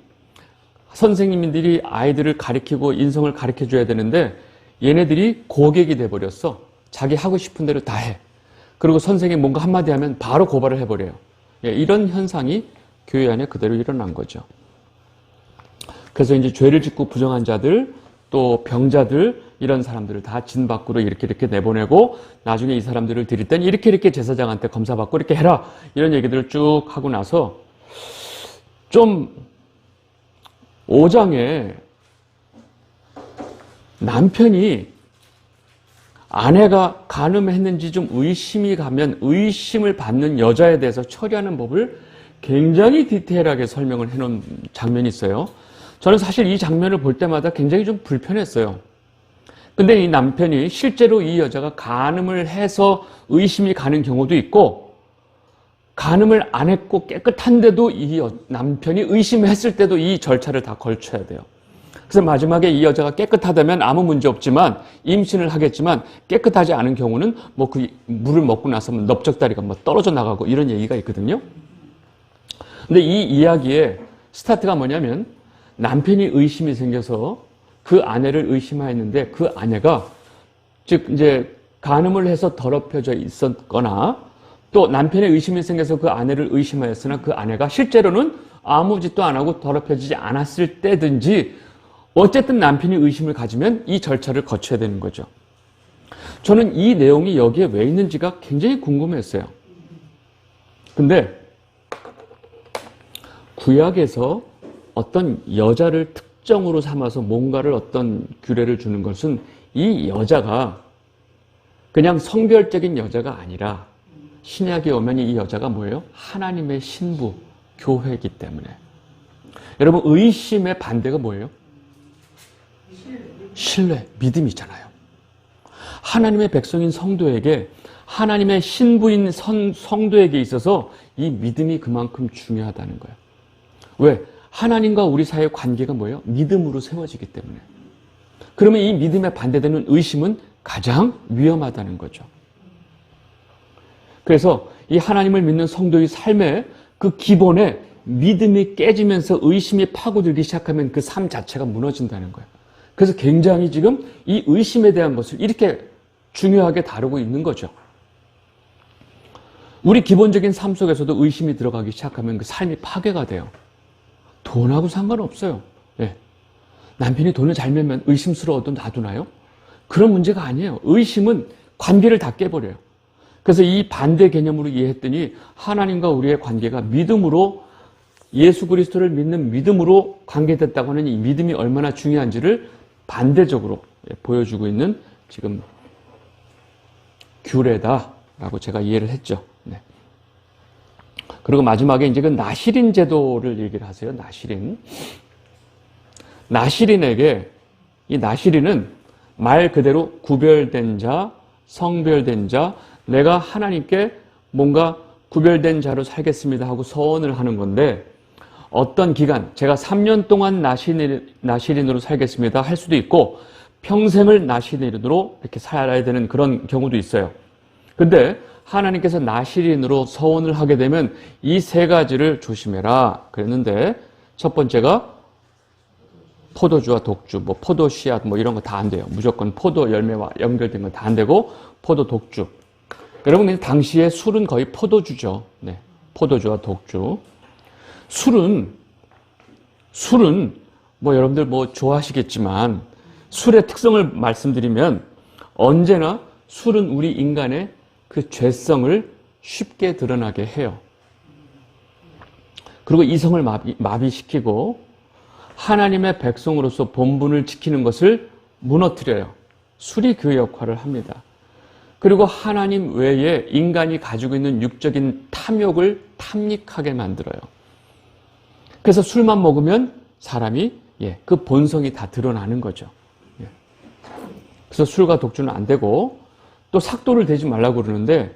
선생님들이 아이들을 가르치고 인성을 가르쳐 줘야 되는데 얘네들이 고객이 돼버렸어. 자기 하고 싶은 대로 다 해. 그리고 선생님이 뭔가 한마디 하면 바로 고발을 해버려요. 이런 현상이 교회 안에 그대로 일어난 거죠. 그래서 이제 죄를 짓고 부정한 자들, 또 병자들, 이런 사람들을 다 진 밖으로 이렇게 내보내고 나중에 이 사람들을 드릴 땐 이렇게 제사장한테 검사받고 이렇게 해라. 이런 얘기들을 쭉 하고 나서 좀 5장에 남편이 아내가 간음했는지 좀 의심이 가면 의심을 받는 여자에 대해서 처리하는 법을 굉장히 디테일하게 설명을 해놓은 장면이 있어요. 저는 사실 이 장면을 볼 때마다 굉장히 좀 불편했어요. 근데 이 남편이 실제로 이 여자가 간음을 해서 의심이 가는 경우도 있고, 간음을 안 했고 깨끗한데도 이 남편이 의심했을 때도 이 절차를 다 걸쳐야 돼요. 그래서 마지막에 이 여자가 깨끗하다면 아무 문제 없지만, 임신을 하겠지만 깨끗하지 않은 경우는 뭐 그 물을 먹고 나서 넓적다리가 뭐 떨어져 나가고 이런 얘기가 있거든요. 근데 이 이야기의 스타트가 뭐냐면, 남편이 의심이 생겨서 그 아내를 의심하였는데 그 아내가, 즉 이제 간음을 해서 더럽혀져 있었거나, 또 남편의 의심이 생겨서 그 아내를 의심하였으나 그 아내가 실제로는 아무 짓도 안 하고 더럽혀지지 않았을 때든지 어쨌든 남편이 의심을 가지면 이 절차를 거쳐야 되는 거죠. 저는 이 내용이 여기에 왜 있는지가 굉장히 궁금했어요. 근데 구약에서 어떤 여자를 특정으로 삼아서 뭔가를 어떤 규례를 주는 것은 이 여자가 그냥 성별적인 여자가 아니라 신약에 오면 이 여자가 뭐예요? 하나님의 신부, 교회이기 때문에. 여러분, 의심의 반대가 뭐예요? 신뢰, 믿음이잖아요. 하나님의 백성인 성도에게, 하나님의 신부인 성도에게 있어서 이 믿음이 그만큼 중요하다는 거예요. 왜? 하나님과 우리 사이의 관계가 뭐예요? 믿음으로 세워지기 때문에. 그러면 이 믿음에 반대되는 의심은 가장 위험하다는 거죠. 그래서 이 하나님을 믿는 성도의 삶에 그 기본에 믿음이 깨지면서 의심이 파고들기 시작하면 그 삶 자체가 무너진다는 거예요. 그래서 굉장히 지금 이 의심에 대한 것을 이렇게 중요하게 다루고 있는 거죠. 우리 기본적인 삶 속에서도 의심이 들어가기 시작하면 그 삶이 파괴가 돼요. 돈하고 상관없어요. 예. 남편이 돈을 잘 벌면 의심스러워도 놔두나요? 그런 문제가 아니에요. 의심은 관계를 다 깨버려요. 그래서 이 반대 개념으로 이해했더니 하나님과 우리의 관계가 믿음으로, 예수 그리스도를 믿는 믿음으로 관계됐다고 하는 이 믿음이 얼마나 중요한지를 반대적으로 보여주고 있는 지금 규례다라고 제가 이해를 했죠. 네. 그리고 마지막에 이제 그 나시린 제도를 얘기를 하세요. 나시린. 나시린에게 이 나시린은 말 그대로 구별된 자, 성별된 자, 내가 하나님께 뭔가 구별된 자로 살겠습니다 하고 서원을 하는 건데 어떤 기간, 제가 3년 동안 나시린으로 살겠습니다 할 수도 있고 평생을 나시린으로 이렇게 살아야 되는 그런 경우도 있어요. 근데 하나님께서 나시린으로 서원을 하게 되면 이 세 가지를 조심해라 그랬는데 첫 번째가 포도주와 독주, 뭐 포도 씨앗 뭐 이런 거 다 안 돼요. 무조건 포도 열매와 연결된 건 다 안 되고 포도 독주. 여러분 당시에 술은 거의 포도주죠. 네, 포도주와 독주. 술은 뭐 여러분들 뭐 좋아하시겠지만 술의 특성을 말씀드리면 언제나 술은 우리 인간의 그 죄성을 쉽게 드러나게 해요. 그리고 이성을 마비시키고 하나님의 백성으로서 본분을 지키는 것을 무너뜨려요. 술이 그 역할을 합니다. 그리고 하나님 외에 인간이 가지고 있는 육적인 탐욕을 탐닉하게 만들어요. 그래서 술만 먹으면 사람이 그 본성이 다 드러나는 거죠. 그래서 술과 독주는 안 되고 또 삭도를 대지 말라고 그러는데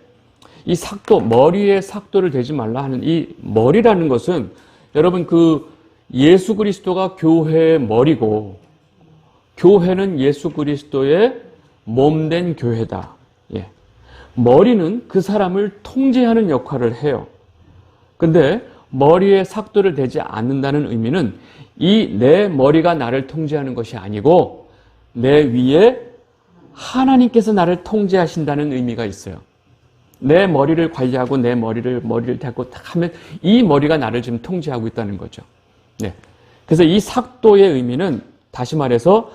이 삭도, 머리에 삭도를 대지 말라 하는 이 머리라는 것은 여러분 그 예수 그리스도가 교회의 머리고 교회는 예수 그리스도의 몸된 교회다. 머리는 그 사람을 통제하는 역할을 해요. 근데 머리에 삭도를 대지 않는다는 의미는 이 내 머리가 나를 통제하는 것이 아니고 내 위에 하나님께서 나를 통제하신다는 의미가 있어요. 내 머리를 관리하고 내 머리를 대고 딱 하면 이 머리가 나를 지금 통제하고 있다는 거죠. 네. 그래서 이 삭도의 의미는 다시 말해서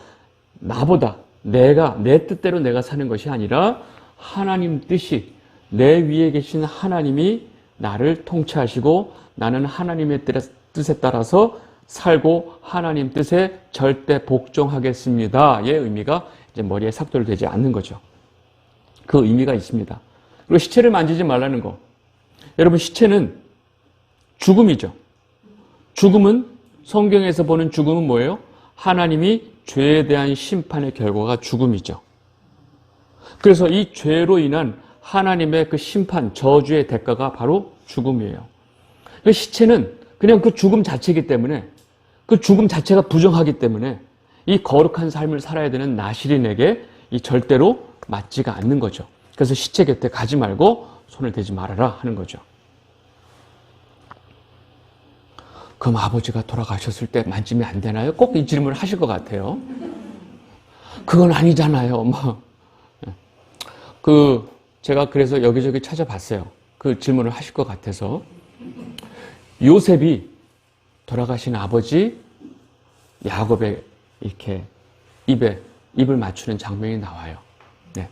나보다 내가 내 뜻대로 내가 사는 것이 아니라 하나님 뜻이 내 위에 계신 하나님이 나를 통치하시고 나는 하나님의 뜻에 따라서 살고 하나님 뜻에 절대 복종하겠습니다의 의미가 이제 머리에 삭도를 대지 않는 거죠. 그 의미가 있습니다. 그리고 시체를 만지지 말라는 거. 여러분 시체는 죽음이죠. 죽음은 성경에서 보는 죽음은 뭐예요? 하나님이 죄에 대한 심판의 결과가 죽음이죠. 그래서 이 죄로 인한 하나님의 그 심판, 저주의 대가가 바로 죽음이에요. 그 시체는 그냥 그 죽음 자체이기 때문에 그 죽음 자체가 부정하기 때문에 이 거룩한 삶을 살아야 되는 나시린에게 이 절대로 맞지가 않는 거죠. 그래서 시체 곁에 가지 말고 손을 대지 말아라 하는 거죠. 그럼 아버지가 돌아가셨을 때 만지면 안 되나요? 꼭 이 질문을 하실 것 같아요. 그건 아니잖아요. 제가 그래서 여기저기 찾아봤어요. 그 질문을 하실 것 같아서. 요셉이 돌아가신 아버지 야곱의 이렇게 입을 맞추는 장면이 나와요. 네.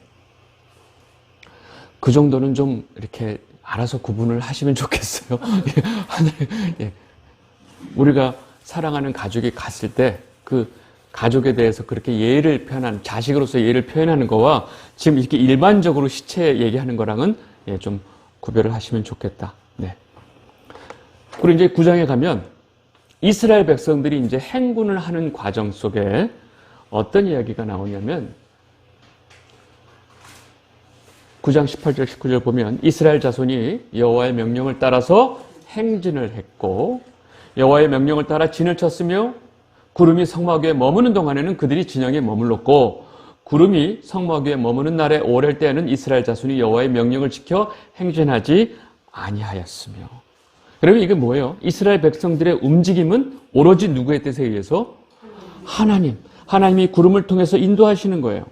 그 정도는 좀 이렇게 알아서 구분을 하시면 좋겠어요. 우리가 사랑하는 가족이 갔을 때 그 가족에 대해서 그렇게 예의를 표현하는, 자식으로서 예의를 표현하는 거와 지금 이렇게 일반적으로 시체 얘기하는 거랑은 좀 구별을 하시면 좋겠다. 네. 그리고 이제 9장에 가면 이스라엘 백성들이 이제 행군을 하는 과정 속에 어떤 이야기가 나오냐면 9장 18절 19절 보면 이스라엘 자손이 여호와의 명령을 따라서 행진을 했고 여호와의 명령을 따라 진을 쳤으며 구름이 성막 위에 머무는 동안에는 그들이 진영에 머물렀고 구름이 성막 위에 머무는 날에 오랠 때에는 이스라엘 자손이 여호와의 명령을 지켜 행진하지 아니하였으며. 그러면 이게 뭐예요? 이스라엘 백성들의 움직임은 오로지 누구의 뜻에 의해서? 하나님이 구름을 통해서 인도하시는 거예요.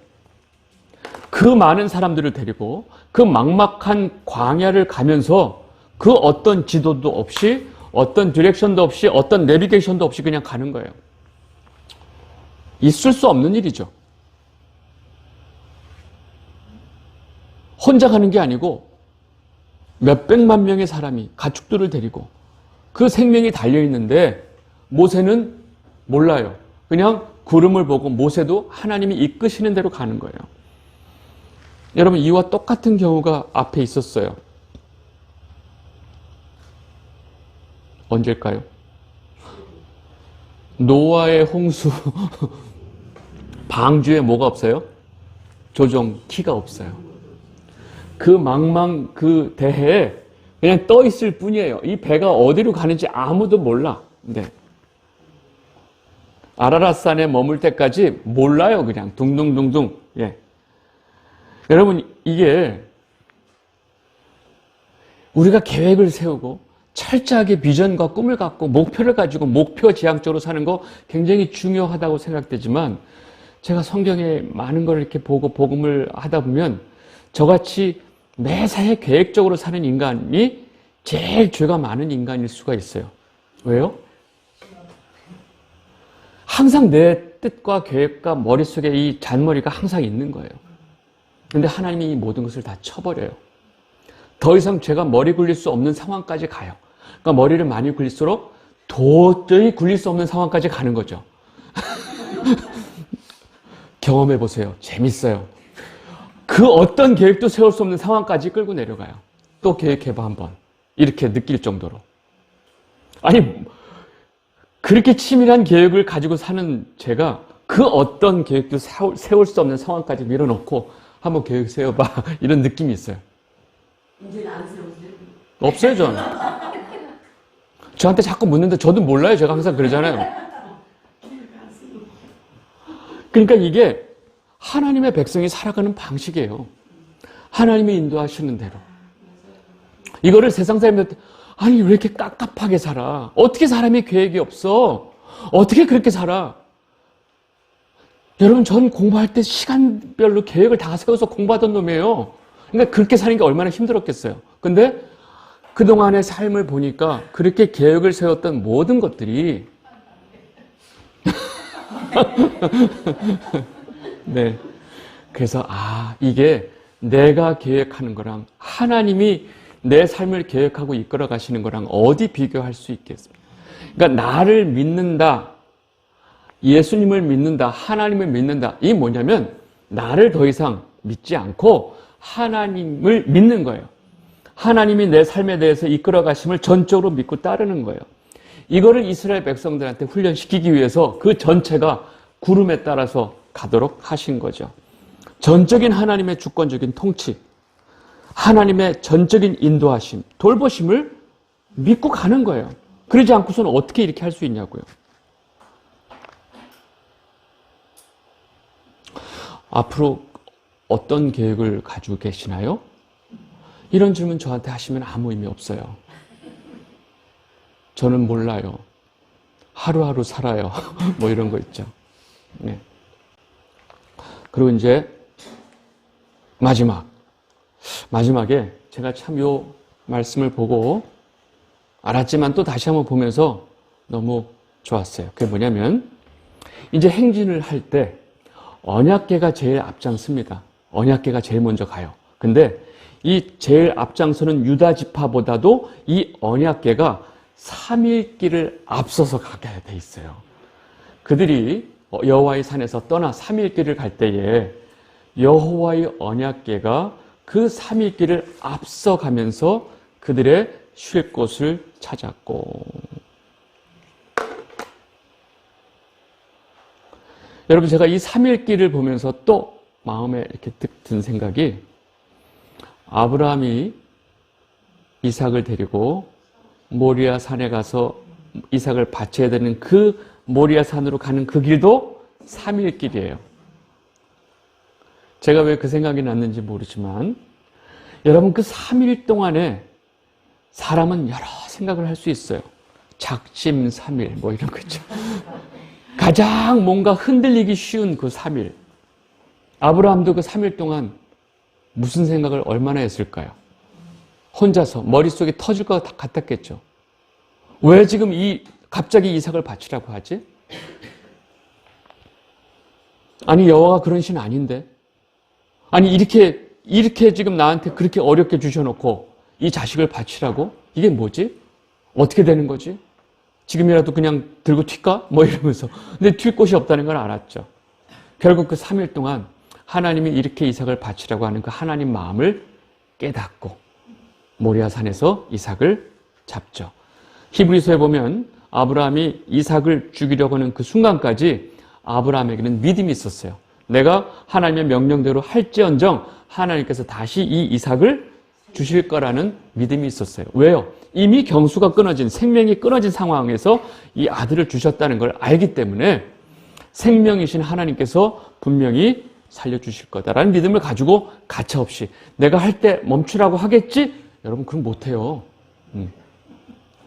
그 많은 사람들을 데리고 그 막막한 광야를 가면서 그 어떤 지도도 없이 어떤 디렉션도 없이 어떤 내비게이션도 없이 그냥 가는 거예요. 있을 수 없는 일이죠. 혼자 가는 게 아니고 몇백만 명의 사람이 가축들을 데리고 그 생명이 달려있는데 모세는 몰라요. 그냥 구름을 보고 모세도 하나님이 이끄시는 대로 가는 거예요. 여러분, 이와 똑같은 경우가 앞에 있었어요. 언제일까요? 노아의 홍수 방주에 뭐가 없어요? 조종키가 없어요. 그 망망 그 대해에 그냥 떠 있을 뿐이에요. 이 배가 어디로 가는지 아무도 몰라. 네. 아라랏산에 머물 때까지 몰라요. 그냥 둥둥둥둥. 예. 여러분, 이게 우리가 계획을 세우고 철저하게 비전과 꿈을 갖고 목표를 가지고 목표 지향적으로 사는 거 굉장히 중요하다고 생각되지만, 제가 성경에 많은 걸 이렇게 보고 복음을 하다 보면 저같이 매사에 계획적으로 사는 인간이 제일 죄가 많은 인간일 수가 있어요. 왜요? 항상 내 뜻과 계획과 머릿속에 이 잔머리가 항상 있는 거예요. 근데 하나님이 이 모든 것을 다 쳐버려요. 더 이상 죄가 머리 굴릴 수 없는 상황까지 가요. 그러니까 머리를 많이 굴릴수록 도저히 굴릴 수 없는 상황까지 가는 거죠. 경험해 보세요. 재밌어요. 그 어떤 계획도 세울 수 없는 상황까지 끌고 내려가요. 또 계획해봐 한번. 이렇게 느낄 정도로. 아니, 그렇게 치밀한 계획을 가지고 사는 제가 그 어떤 계획도 세울 수 없는 상황까지 밀어넣고 한번 계획 세워봐. 이런 느낌이 있어요. 이제는 안 세우세요? 없어요, 저는. 저한테 자꾸 묻는데 저도 몰라요. 제가 항상 그러잖아요. 그러니까 이게 하나님의 백성이 살아가는 방식이에요. 하나님이 인도하시는 대로. 이거를 세상 사람들, 아니 왜 이렇게 깝깝하게 살아? 어떻게 사람이 계획이 없어? 어떻게 그렇게 살아? 여러분, 전 공부할 때 시간별로 계획을 다 세워서 공부하던 놈이에요. 그러니까 그렇게 사는 게 얼마나 힘들었겠어요. 근데 그동안의 삶을 보니까 그렇게 계획을 세웠던 모든 것들이 네. 그래서 이게 내가 계획하는 거랑 하나님이 내 삶을 계획하고 이끌어 가시는 거랑 어디 비교할 수 있겠습니까? 그러니까 나를 믿는다, 예수님을 믿는다, 하나님을 믿는다. 이게 뭐냐면 나를 더 이상 믿지 않고 하나님을 믿는 거예요. 하나님이 내 삶에 대해서 이끌어 가심을 전적으로 믿고 따르는 거예요. 이거를 이스라엘 백성들한테 훈련시키기 위해서 그 전체가 구름에 따라서 가도록 하신 거죠. 전적인 하나님의 주권적인 통치, 하나님의 전적인 인도하심, 돌보심을 믿고 가는 거예요. 그러지 않고서는 어떻게 이렇게 할 수 있냐고요. 앞으로 어떤 계획을 가지고 계시나요? 이런 질문 저한테 하시면 아무 의미 없어요. 저는 몰라요. 하루하루 살아요. 뭐 이런 거 있죠. 네. 그리고 이제 마지막에 제가 참 요 말씀을 보고 알았지만 또 다시 한번 보면서 너무 좋았어요. 그게 뭐냐면 이제 행진을 할 때 언약궤가 제일 앞장섭니다. 언약궤가 제일 먼저 가요. 근데 이 제일 앞장서는 유다 지파보다도 이 언약궤가 3일길을 앞서서 가게 돼 있어요. 그들이 여호와의 산에서 떠나 3일길을 갈 때에 여호와의 언약궤가 그 3일길을 앞서가면서 그들의 쉴 곳을 찾았고, 여러분, 제가 이 3일길을 보면서 또 마음에 이렇게 든 생각이, 아브라함이 이삭을 데리고 모리아 산에 가서 이삭을 바쳐야 되는 그 모리아 산으로 가는 그 길도 3일 길이에요. 제가 왜 그 생각이 났는지 모르지만, 여러분, 그 3일 동안에 사람은 여러 생각을 할 수 있어요. 작심삼일 뭐 이런 거 있죠. 가장 뭔가 흔들리기 쉬운 그 3일. 아브라함도 그 3일 동안 무슨 생각을 얼마나 했을까요? 혼자서 머릿속에 터질 것 같았겠죠. 왜 지금 갑자기 이삭을 바치라고 하지? 아니, 여호와가 그런 신 아닌데. 아니, 이렇게 지금 나한테 그렇게 어렵게 주셔놓고 이 자식을 바치라고? 이게 뭐지? 어떻게 되는 거지? 지금이라도 그냥 들고 튈까? 뭐 이러면서. 근데 튈 곳이 없다는 걸 알았죠. 결국 그 3일 동안 하나님이 이렇게 이삭을 바치라고 하는 그 하나님 마음을 깨닫고 모리아 산에서 이삭을 잡죠. 히브리서에 보면 아브라함이 이삭을 죽이려고 하는 그 순간까지 아브라함에게는 믿음이 있었어요. 내가 하나님의 명령대로 할지언정 하나님께서 다시 이 이삭을 주실 거라는 믿음이 있었어요. 왜요? 이미 경수가 끊어진, 생명이 끊어진 상황에서 이 아들을 주셨다는 걸 알기 때문에 생명이신 하나님께서 분명히 살려주실 거다라는 믿음을 가지고 가차없이 내가 할 때 멈추라고 하겠지? 여러분 그럼 못해요.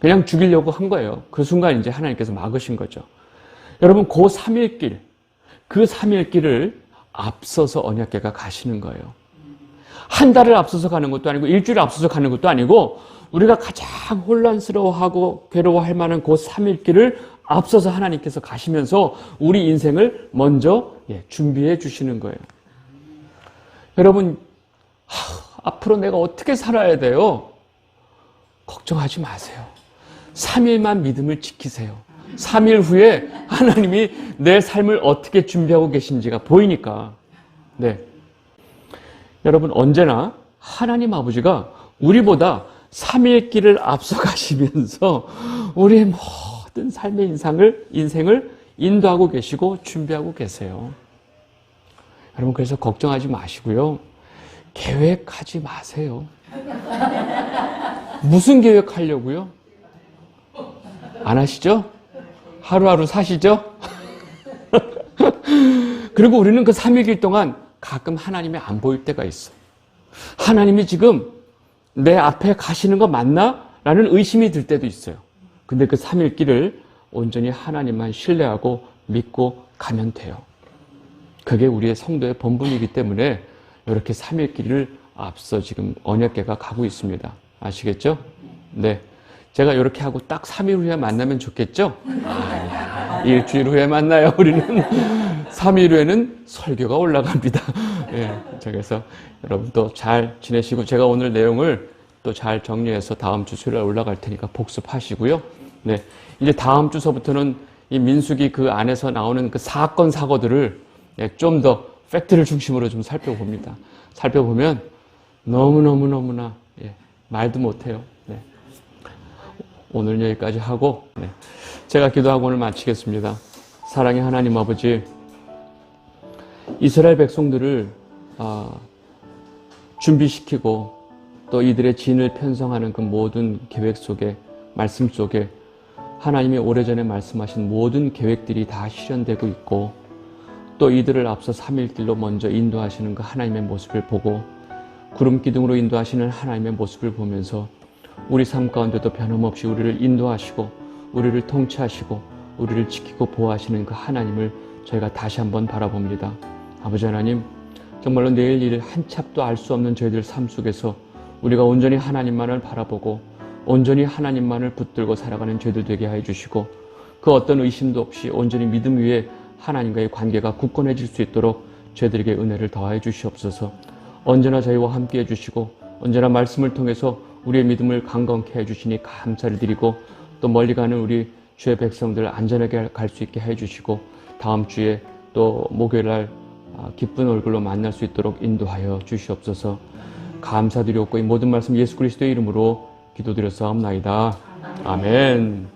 그냥 죽이려고 한 거예요. 그 순간 이제 하나님께서 막으신 거죠. 여러분 그 3일 길, 그 3일 길을 앞서서 언약궤가 가시는 거예요. 한 달을 앞서서 가는 것도 아니고 일주일을 앞서서 가는 것도 아니고 우리가 가장 혼란스러워하고 괴로워할 만한 그 3일 길을 앞서서 하나님께서 가시면서 우리 인생을 먼저 준비해 주시는 거예요. 여러분 앞으로 내가 어떻게 살아야 돼요? 걱정하지 마세요. 3일만 믿음을 지키세요. 3일 후에 하나님이 내 삶을 어떻게 준비하고 계신지가 보이니까. 네. 여러분 언제나 하나님 아버지가 우리보다 3일 길을 앞서 가시면서 우리의 모든 삶의 인생을 인도하고 계시고 준비하고 계세요. 여러분 그래서 걱정하지 마시고요. 계획하지 마세요. 무슨 계획하려고요? 안 하시죠? 하루하루 사시죠? 그리고 우리는 그 3일 길 동안 가끔 하나님이 안 보일 때가 있어. 하나님이 지금 내 앞에 가시는 거 맞나? 라는 의심이 들 때도 있어요. 근데 그 3일 길을 온전히 하나님만 신뢰하고 믿고 가면 돼요. 그게 우리의 성도의 본분이기 때문에 이렇게 3일 길을 앞서 지금 언약궤가 가고 있습니다. 아시겠죠? 네. 제가 이렇게 하고 딱 3일 후에 만나면 좋겠죠? 아니야. 일주일 후에 만나요. 우리는 3일 후에는 설교가 올라갑니다. 예. 그래서 여러분 또 잘 지내시고 제가 오늘 내용을 또 잘 정리해서 다음 주 수요일에 올라갈 테니까 복습하시고요. 네. 이제 다음 주서부터는 이 민수기 그 안에서 나오는 그 사건 사고들을 좀 더 팩트를 중심으로 좀 살펴봅니다. 살펴보면 너무나 말도 못해요. 네. 오늘 여기까지 하고 제가 기도하고 오늘 마치겠습니다. 사랑의 하나님 아버지, 이스라엘 백성들을 준비시키고 또 이들의 진을 편성하는 그 모든 계획 속에, 말씀 속에 하나님이 오래전에 말씀하신 모든 계획들이 다 실현되고 있고 또 이들을 앞서 3일 길로 먼저 인도하시는 그 하나님의 모습을 보고 구름 기둥으로 인도하시는 하나님의 모습을 보면서 우리 삶 가운데도 변함없이 우리를 인도하시고 우리를 통치하시고 우리를 지키고 보호하시는 그 하나님을 저희가 다시 한번 바라봅니다. 아버지 하나님, 정말로 내일 일 한 찹도 알 수 없는 저희들 삶 속에서 우리가 온전히 하나님만을 바라보고 온전히 하나님만을 붙들고 살아가는 저희들 되게 해 주시고 그 어떤 의심도 없이 온전히 믿음 위에 하나님과의 관계가 굳건해질 수 있도록 저희들에게 은혜를 더해 주시옵소서. 언제나 저희와 함께 해주시고 언제나 말씀을 통해서 우리의 믿음을 강건케 해주시니 감사를 드리고 또 멀리 가는 우리 주의 백성들 안전하게 갈 수 있게 해주시고 다음 주에 또 목요일 날 기쁜 얼굴로 만날 수 있도록 인도하여 주시옵소서. 감사드리옵고 이 모든 말씀 예수 그리스도의 이름으로 기도드렸사옵나이다. 아멘.